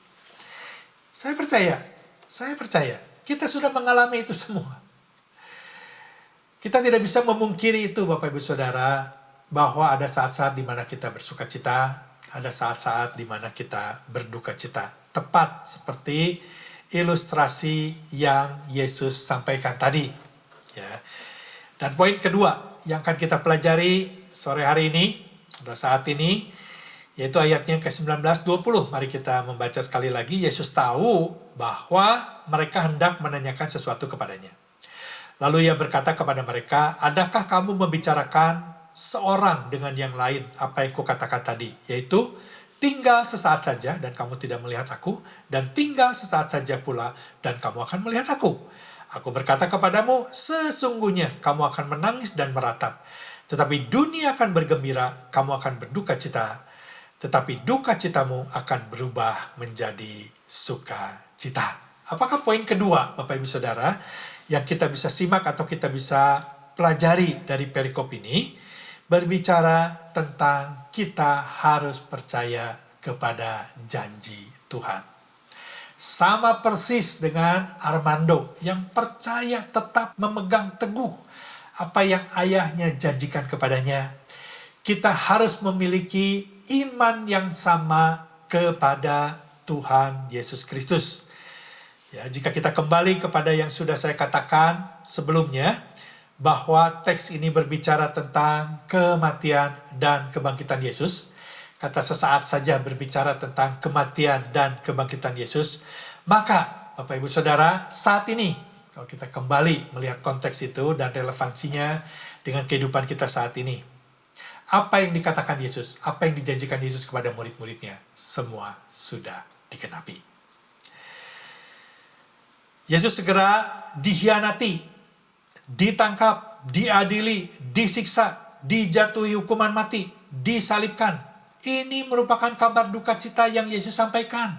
Speaker 1: Saya percaya, kita sudah mengalami itu semua. Kita tidak bisa memungkiri itu Bapak Ibu Saudara, bahwa ada saat-saat di mana kita bersuka cita, ada saat-saat di mana kita berduka cita. Tepat seperti ilustrasi yang Yesus sampaikan tadi. Ya. Dan poin kedua yang akan kita pelajari sore hari ini, pada saat ini, yaitu ayatnya ke-19, 20. Mari kita membaca sekali lagi. Yesus tahu bahwa mereka hendak menanyakan sesuatu kepadanya. Lalu ia berkata kepada mereka, adakah kamu membicarakan seorang dengan yang lain apa yang kukatakan tadi? Yaitu, tinggal sesaat saja dan kamu tidak melihat aku, dan tinggal sesaat saja pula dan kamu akan melihat aku. Aku berkata kepadamu, sesungguhnya kamu akan menangis dan meratap. Tetapi dunia akan bergembira, kamu akan berduka cita. Tetapi duka citamu akan berubah menjadi sukacita. Apakah poin kedua, Bapak Ibu Saudara, yang kita bisa simak atau kita bisa pelajari dari perikop ini? Berbicara tentang kita harus percaya kepada janji Tuhan. Sama persis dengan Armando yang percaya tetap memegang teguh apa yang ayahnya janjikan kepadanya. Kita harus memiliki iman yang sama kepada Tuhan Yesus Kristus. Ya, jika kita kembali kepada yang sudah saya katakan sebelumnya, bahwa teks ini berbicara tentang kematian dan kebangkitan Yesus. Kata sesaat saja berbicara tentang kematian dan kebangkitan Yesus. Maka, Bapak Ibu Saudara, saat ini, kalau kita kembali melihat konteks itu dan relevansinya dengan kehidupan kita saat ini, apa yang dikatakan Yesus, apa yang dijanjikan Yesus kepada murid-muridnya, semua sudah digenapi. Yesus segera dihianati, ditangkap, diadili, disiksa, dijatuhi hukuman mati, disalibkan. Ini merupakan kabar duka cita yang Yesus sampaikan.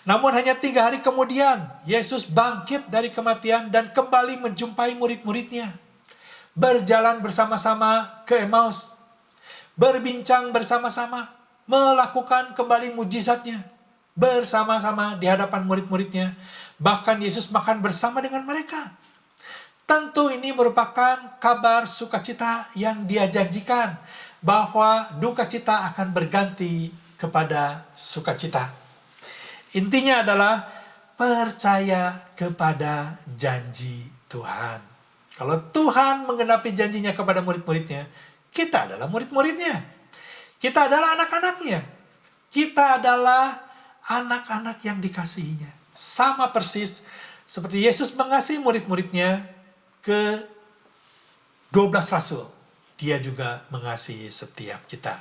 Speaker 1: Namun hanya 3 hari kemudian, Yesus bangkit dari kematian dan kembali menjumpai murid-muridnya. Berjalan bersama-sama ke Emmaus, berbincang bersama-sama, melakukan kembali mujizatnya, bersama-sama di hadapan murid-muridnya. Bahkan Yesus makan bersama dengan mereka. Tentu ini merupakan kabar sukacita yang Dia janjikan, bahwa duka cita akan berganti kepada sukacita. Intinya adalah percaya kepada janji Tuhan. Kalau Tuhan menggenapi janjinya kepada murid-muridnya, kita adalah murid-muridnya. Kita adalah anak-anaknya. Kita adalah anak-anak yang dikasihinya. Sama persis seperti Yesus mengasihi murid-muridnya ke 12 rasul. Dia juga mengasihi setiap kita.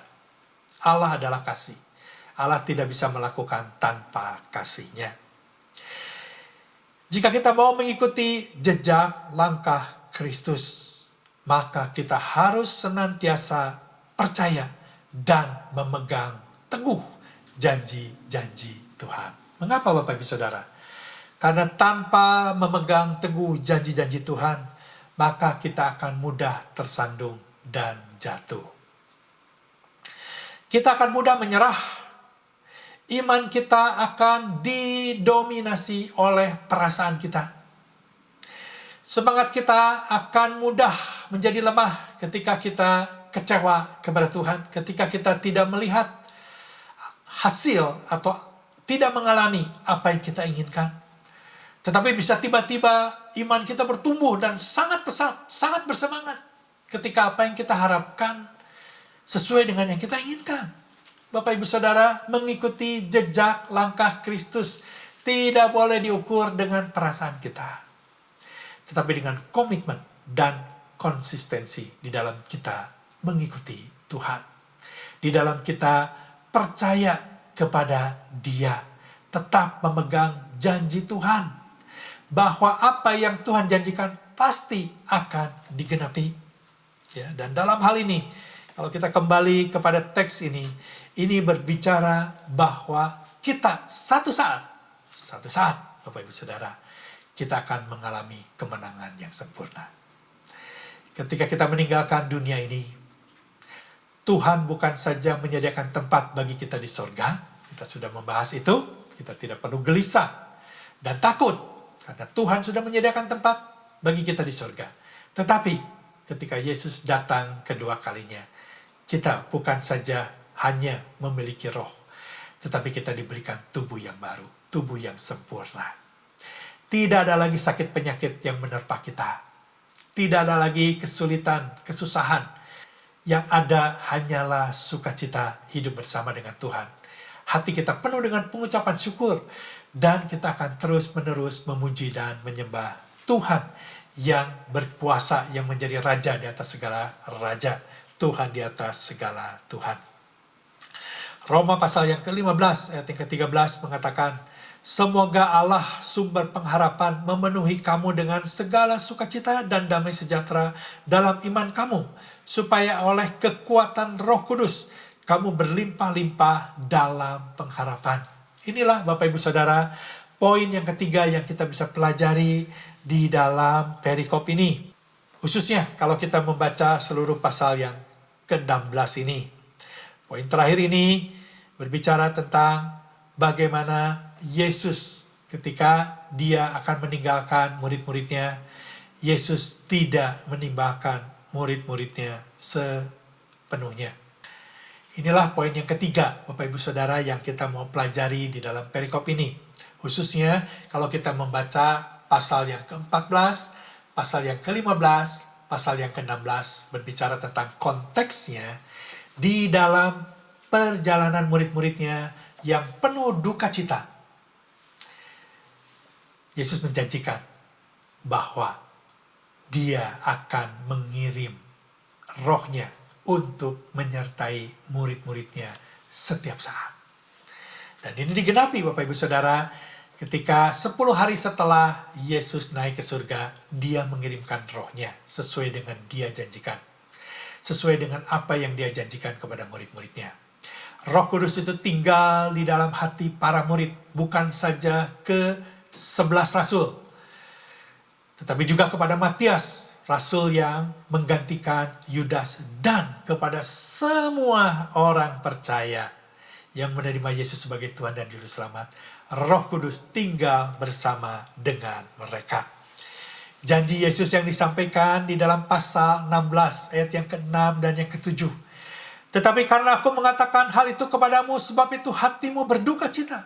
Speaker 1: Allah adalah kasih. Allah tidak bisa melakukan tanpa kasih-Nya. Jika kita mau mengikuti jejak langkah Kristus, maka kita harus senantiasa percaya dan memegang teguh janji-janji Tuhan. Mengapa Bapak Ibu Saudara? Karena tanpa memegang teguh janji-janji Tuhan, maka kita akan mudah tersandung dan jatuh. Kita akan mudah menyerah. Iman kita akan didominasi oleh perasaan kita. Semangat kita akan mudah menjadi lemah ketika kita kecewa kepada Tuhan, ketika kita tidak melihat hasil atau tidak mengalami apa yang kita inginkan. Tetapi bisa tiba-tiba iman kita bertumbuh dan sangat pesat, sangat bersemangat ketika apa yang kita harapkan sesuai dengan yang kita inginkan. Bapak Ibu Saudara, mengikuti jejak langkah Kristus tidak boleh diukur dengan perasaan kita, tetapi dengan komitmen dan konsistensi di dalam kita mengikuti Tuhan. Di dalam kita percaya kepada Dia, tetap memegang janji Tuhan, bahwa apa yang Tuhan janjikan pasti akan digenapi. Ya, dan dalam hal ini, kalau kita kembali kepada teks ini berbicara bahwa kita satu saat, Bapak Ibu Saudara, kita akan mengalami kemenangan yang sempurna. Ketika kita meninggalkan dunia ini, Tuhan bukan saja menyediakan tempat bagi kita di sorga, kita sudah membahas itu, kita tidak perlu gelisah dan takut, karena Tuhan sudah menyediakan tempat bagi kita di sorga. Tetapi ketika Yesus datang kedua kalinya, kita bukan saja hanya memiliki roh, tetapi kita diberikan tubuh yang baru, tubuh yang sempurna. Tidak ada lagi sakit penyakit yang menerpa kita. Tidak ada lagi kesulitan, kesusahan. Yang ada hanyalah sukacita hidup bersama dengan Tuhan. Hati kita penuh dengan pengucapan syukur. Dan kita akan terus-menerus memuji dan menyembah Tuhan yang berkuasa, yang menjadi Raja di atas segala Raja. Tuhan di atas segala Tuhan. Roma pasal yang ke-15 ayat yang ke-13 mengatakan, semoga Allah sumber pengharapan memenuhi kamu dengan segala sukacita dan damai sejahtera dalam iman kamu, supaya oleh kekuatan Roh Kudus kamu berlimpah-limpah dalam pengharapan. Inilah Bapak Ibu Saudara, poin yang ketiga yang kita bisa pelajari di dalam perikop ini. Khususnya kalau kita membaca seluruh pasal yang ke-16 ini. Poin terakhir ini berbicara tentang bagaimana Yesus ketika dia akan meninggalkan murid-muridnya, Yesus tidak meninggalkan murid-muridnya sepenuhnya. Inilah poin yang ketiga, Bapak Ibu Saudara, yang kita mau pelajari di dalam perikop ini. Khususnya kalau kita membaca pasal yang ke-14, pasal yang ke-15, pasal yang ke-16, berbicara tentang konteksnya di dalam perjalanan murid-muridnya yang penuh duka cita. Yesus menjanjikan bahwa dia akan mengirim rohnya untuk menyertai murid-muridnya setiap saat. Dan ini digenapi Bapak Ibu Saudara, ketika 10 hari setelah Yesus naik ke surga, dia mengirimkan rohnya sesuai dengan dia janjikan. Sesuai dengan apa yang dia janjikan kepada murid-muridnya. Roh Kudus itu tinggal di dalam hati para murid, bukan saja ke 11 rasul, tetapi juga kepada Matias, rasul yang menggantikan Yudas, dan kepada semua orang percaya yang menerima Yesus sebagai Tuhan dan Juru Selamat. Roh Kudus tinggal bersama dengan mereka. Janji Yesus yang disampaikan di dalam pasal 16 ayat yang ke-6 dan yang ke-7. Tetapi karena aku mengatakan hal itu kepadamu, sebab itu hatimu berduka cita.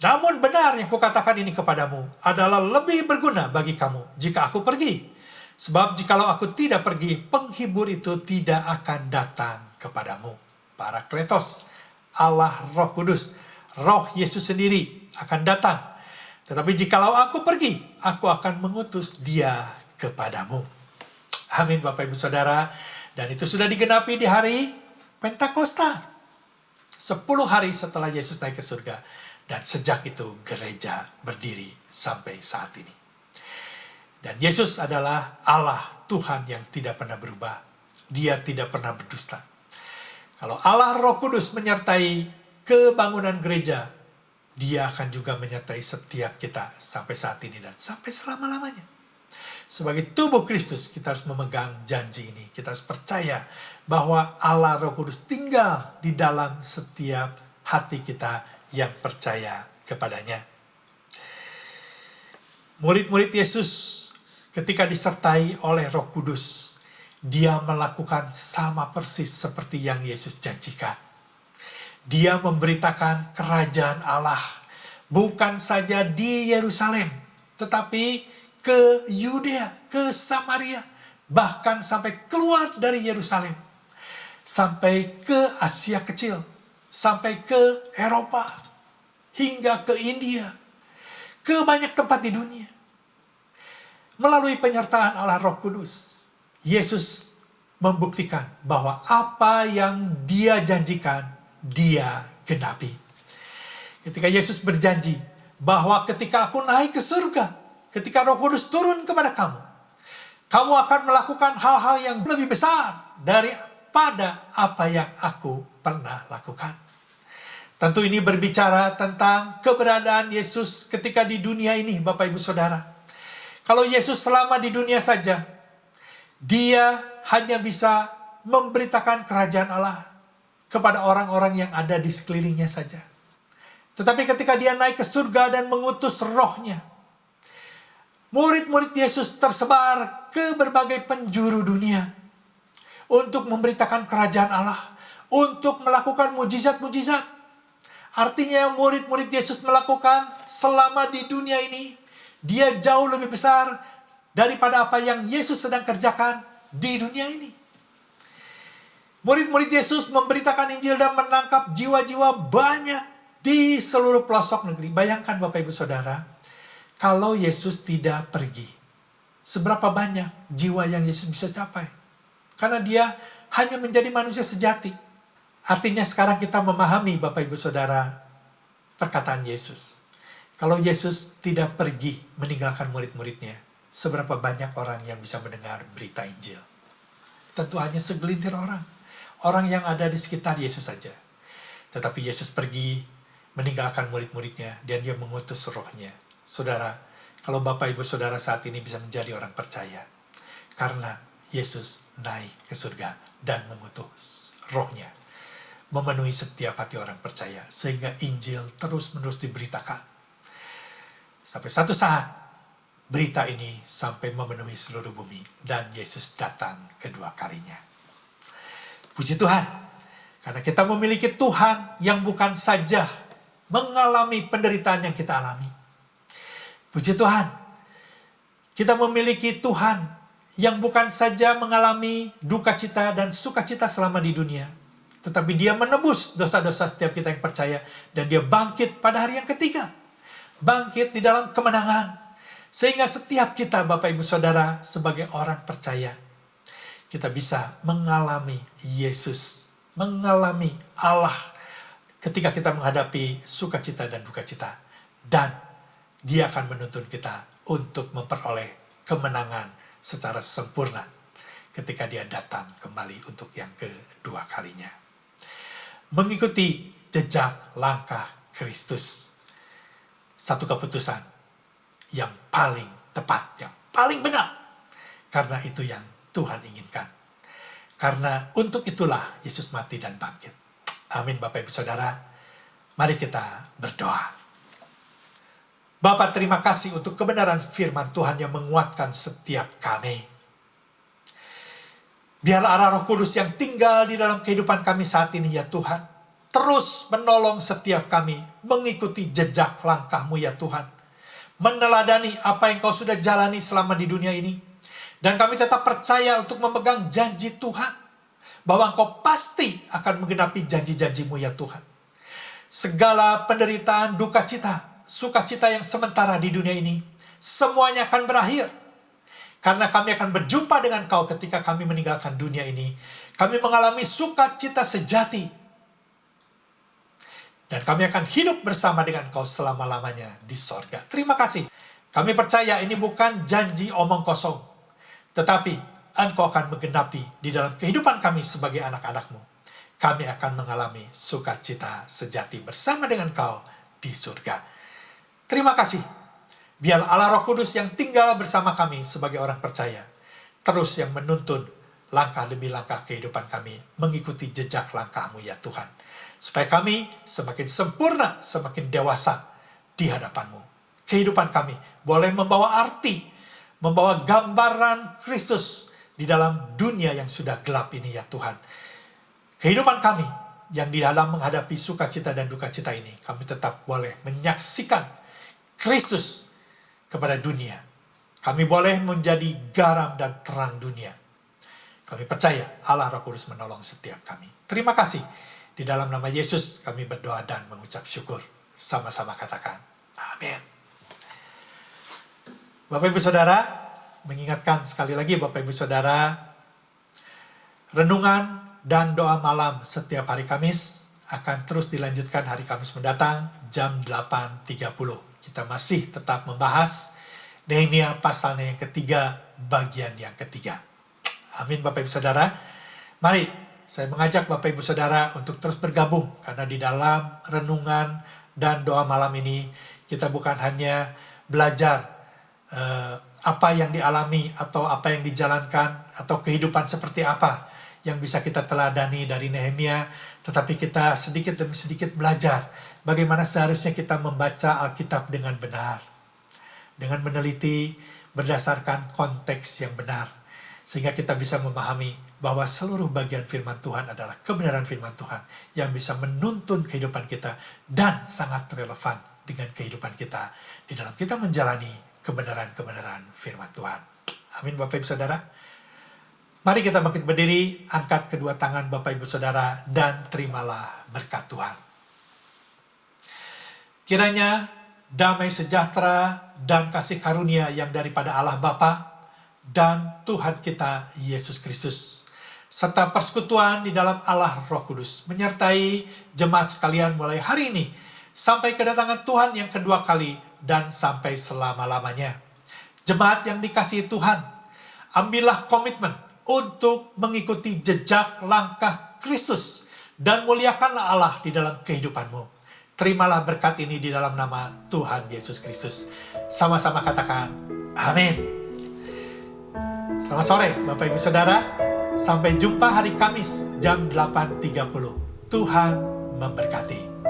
Speaker 1: Namun benar yang kukatakan ini kepadamu adalah lebih berguna bagi kamu jika aku pergi. Sebab jikalau aku tidak pergi, penghibur itu tidak akan datang kepadamu. Parakletos, Allah Roh Kudus, Roh Yesus sendiri akan datang. Tetapi jikalau aku pergi, aku akan mengutus dia kepadamu. Amin Bapak Ibu Saudara. Dan itu sudah digenapi di hari Pentakosta. 10 hari setelah Yesus naik ke surga. Dan sejak itu gereja berdiri sampai saat ini. Dan Yesus adalah Allah Tuhan yang tidak pernah berubah. Dia tidak pernah berdusta. Kalau Allah Roh Kudus menyertai kebangunan gereja, dia akan juga menyertai setiap kita sampai saat ini dan sampai selama-lamanya. Sebagai tubuh Kristus, kita harus memegang janji ini. Kita harus percaya bahwa Allah Roh Kudus tinggal di dalam setiap hati kita yang percaya kepadanya. Murid-murid Yesus ketika disertai oleh Roh Kudus, dia melakukan sama persis seperti yang Yesus janjikan. Dia memberitakan kerajaan Allah bukan saja di Yerusalem, tetapi ke Yudea, ke Samaria, bahkan sampai keluar dari Yerusalem, sampai ke Asia Kecil, sampai ke Eropa, hingga ke India, ke banyak tempat di dunia. Melalui penyertaan Allah Roh Kudus, Yesus membuktikan bahwa apa yang dia janjikan, dia genapi. Ketika Yesus berjanji bahwa ketika aku naik ke surga, ketika Roh Kudus turun kepada kamu, kamu akan melakukan hal-hal yang lebih besar daripada apa yang aku pernah lakukan. Tentu ini berbicara tentang keberadaan Yesus ketika di dunia ini, Bapak Ibu Saudara. Kalau Yesus selama di dunia saja, dia hanya bisa memberitakan kerajaan Allah kepada orang-orang yang ada di sekelilingnya saja. Tetapi ketika dia naik ke surga dan mengutus rohnya, Murid-murid Yesus tersebar ke berbagai penjuru dunia untuk memberitakan kerajaan Allah, untuk melakukan mujizat-mujizat. Artinya murid-murid Yesus melakukan selama di dunia ini, dia jauh lebih besar daripada apa yang Yesus sedang kerjakan di dunia ini. Murid-murid Yesus memberitakan Injil dan menangkap jiwa-jiwa banyak di seluruh pelosok negeri. Bayangkan Bapak Ibu Saudara, kalau Yesus tidak pergi, seberapa banyak jiwa yang Yesus bisa capai? Karena dia hanya menjadi manusia sejati. Artinya sekarang kita memahami Bapak Ibu Saudara perkataan Yesus. Kalau Yesus tidak pergi meninggalkan murid-muridnya, seberapa banyak orang yang bisa mendengar berita Injil? Tentu hanya segelintir orang. Orang yang ada di sekitar Yesus saja. Tetapi Yesus pergi meninggalkan murid-muridnya dan dia mengutus rohnya. Saudara, kalau Bapak Ibu Saudara saat ini bisa menjadi orang percaya, karena Yesus naik ke surga dan mengutus rohnya, memenuhi setiap hati orang percaya, sehingga Injil terus-menerus diberitakan. Sampai satu saat, berita ini sampai memenuhi seluruh bumi, dan Yesus datang kedua kalinya. Puji Tuhan, karena kita memiliki Tuhan yang bukan saja mengalami penderitaan yang kita alami. Puji Tuhan, kita memiliki Tuhan yang bukan saja mengalami duka cita dan sukacita selama di dunia, tetapi dia menebus dosa-dosa setiap kita yang percaya, dan dia bangkit pada hari yang ketiga. Bangkit di dalam kemenangan. Sehingga setiap kita Bapak Ibu Saudara sebagai orang percaya, kita bisa mengalami Yesus, mengalami Allah ketika kita menghadapi sukacita dan duka cita. Dan dia akan menuntun kita untuk memperoleh kemenangan secara sempurna ketika dia datang kembali untuk yang kedua kalinya. Mengikuti jejak langkah Kristus, satu keputusan yang paling tepat, yang paling benar. Karena itu yang Tuhan inginkan. Karena untuk itulah Yesus mati dan bangkit. Amin Bapak Ibu Saudara. Mari kita berdoa. Bapa, terima kasih untuk kebenaran firman Tuhan yang menguatkan setiap kami. Biarlah arah Roh Kudus yang tinggal di dalam kehidupan kami saat ini ya Tuhan, terus menolong setiap kami mengikuti jejak langkah-Mu ya Tuhan. Meneladani apa yang Kau sudah jalani selama di dunia ini. Dan kami tetap percaya untuk memegang janji Tuhan, bahwa Engkau pasti akan menggenapi janji-janji-Mu ya Tuhan. Segala penderitaan, duka cita, sukacita yang sementara di dunia ini, semuanya akan berakhir. Karena kami akan berjumpa dengan Kau ketika kami meninggalkan dunia ini. Kami mengalami sukacita sejati. Dan kami akan hidup bersama dengan Kau selama-lamanya di sorga. Terima kasih. Kami percaya ini bukan janji omong kosong. Tetapi Engkau akan menggenapi di dalam kehidupan kami sebagai anak-anak-Mu. Kami akan mengalami sukacita sejati bersama dengan Kau di surga. Terima kasih. Biar Allah Roh Kudus yang tinggal bersama kami sebagai orang percaya, terus yang menuntun langkah demi langkah kehidupan kami, mengikuti jejak langkah-Mu ya Tuhan. Supaya kami semakin sempurna, semakin dewasa di hadapan-Mu. Kehidupan kami boleh membawa arti, membawa gambaran Kristus di dalam dunia yang sudah gelap ini ya Tuhan. Kehidupan kami yang di dalam menghadapi sukacita dan duka cita ini, kami tetap boleh menyaksikan Kristus kepada dunia. Kami boleh menjadi garam dan terang dunia. Kami percaya Allah Roh Kudus menolong setiap kami. Terima kasih. Di dalam nama Yesus kami berdoa dan mengucap syukur. Sama-sama katakan amin. Bapak Ibu Saudara, mengingatkan sekali lagi Bapak Ibu Saudara, renungan dan doa malam setiap hari Kamis akan terus dilanjutkan hari Kamis mendatang jam 8.30. Kita masih tetap membahas Nehemia pasalnya yang ketiga, bagian yang ketiga. Amin Bapak Ibu Saudara. Mari saya mengajak Bapak Ibu Saudara untuk terus bergabung, karena di dalam renungan dan doa malam ini kita bukan hanya belajar apa yang dialami atau apa yang dijalankan atau kehidupan seperti apa yang bisa kita teladani dari Nehemia, tetapi kita sedikit demi sedikit belajar bagaimana seharusnya kita membaca Alkitab dengan benar, dengan meneliti, berdasarkan konteks yang benar. Sehingga kita bisa memahami bahwa seluruh bagian firman Tuhan adalah kebenaran firman Tuhan yang bisa menuntun kehidupan kita dan sangat relevan dengan kehidupan kita di dalam kita menjalani kebenaran-kebenaran firman Tuhan. Amin Bapak Ibu Saudara. Mari kita bangkit berdiri, angkat kedua tangan Bapak Ibu Saudara, dan terimalah berkat Tuhan. Kiranya damai sejahtera dan kasih karunia yang daripada Allah Bapa dan Tuhan kita Yesus Kristus, serta persekutuan di dalam Allah Roh Kudus, menyertai jemaat sekalian mulai hari ini, sampai kedatangan Tuhan yang kedua kali, dan sampai selama-lamanya. Jemaat yang dikasihi Tuhan, ambillah komitmen untuk mengikuti jejak langkah Kristus dan muliakanlah Allah di dalam kehidupanmu. Terimalah berkat ini di dalam nama Tuhan Yesus Kristus. Sama-sama katakan, amin. Selamat sore Bapak Ibu Saudara. Sampai jumpa hari Kamis jam 8.30. Tuhan memberkati.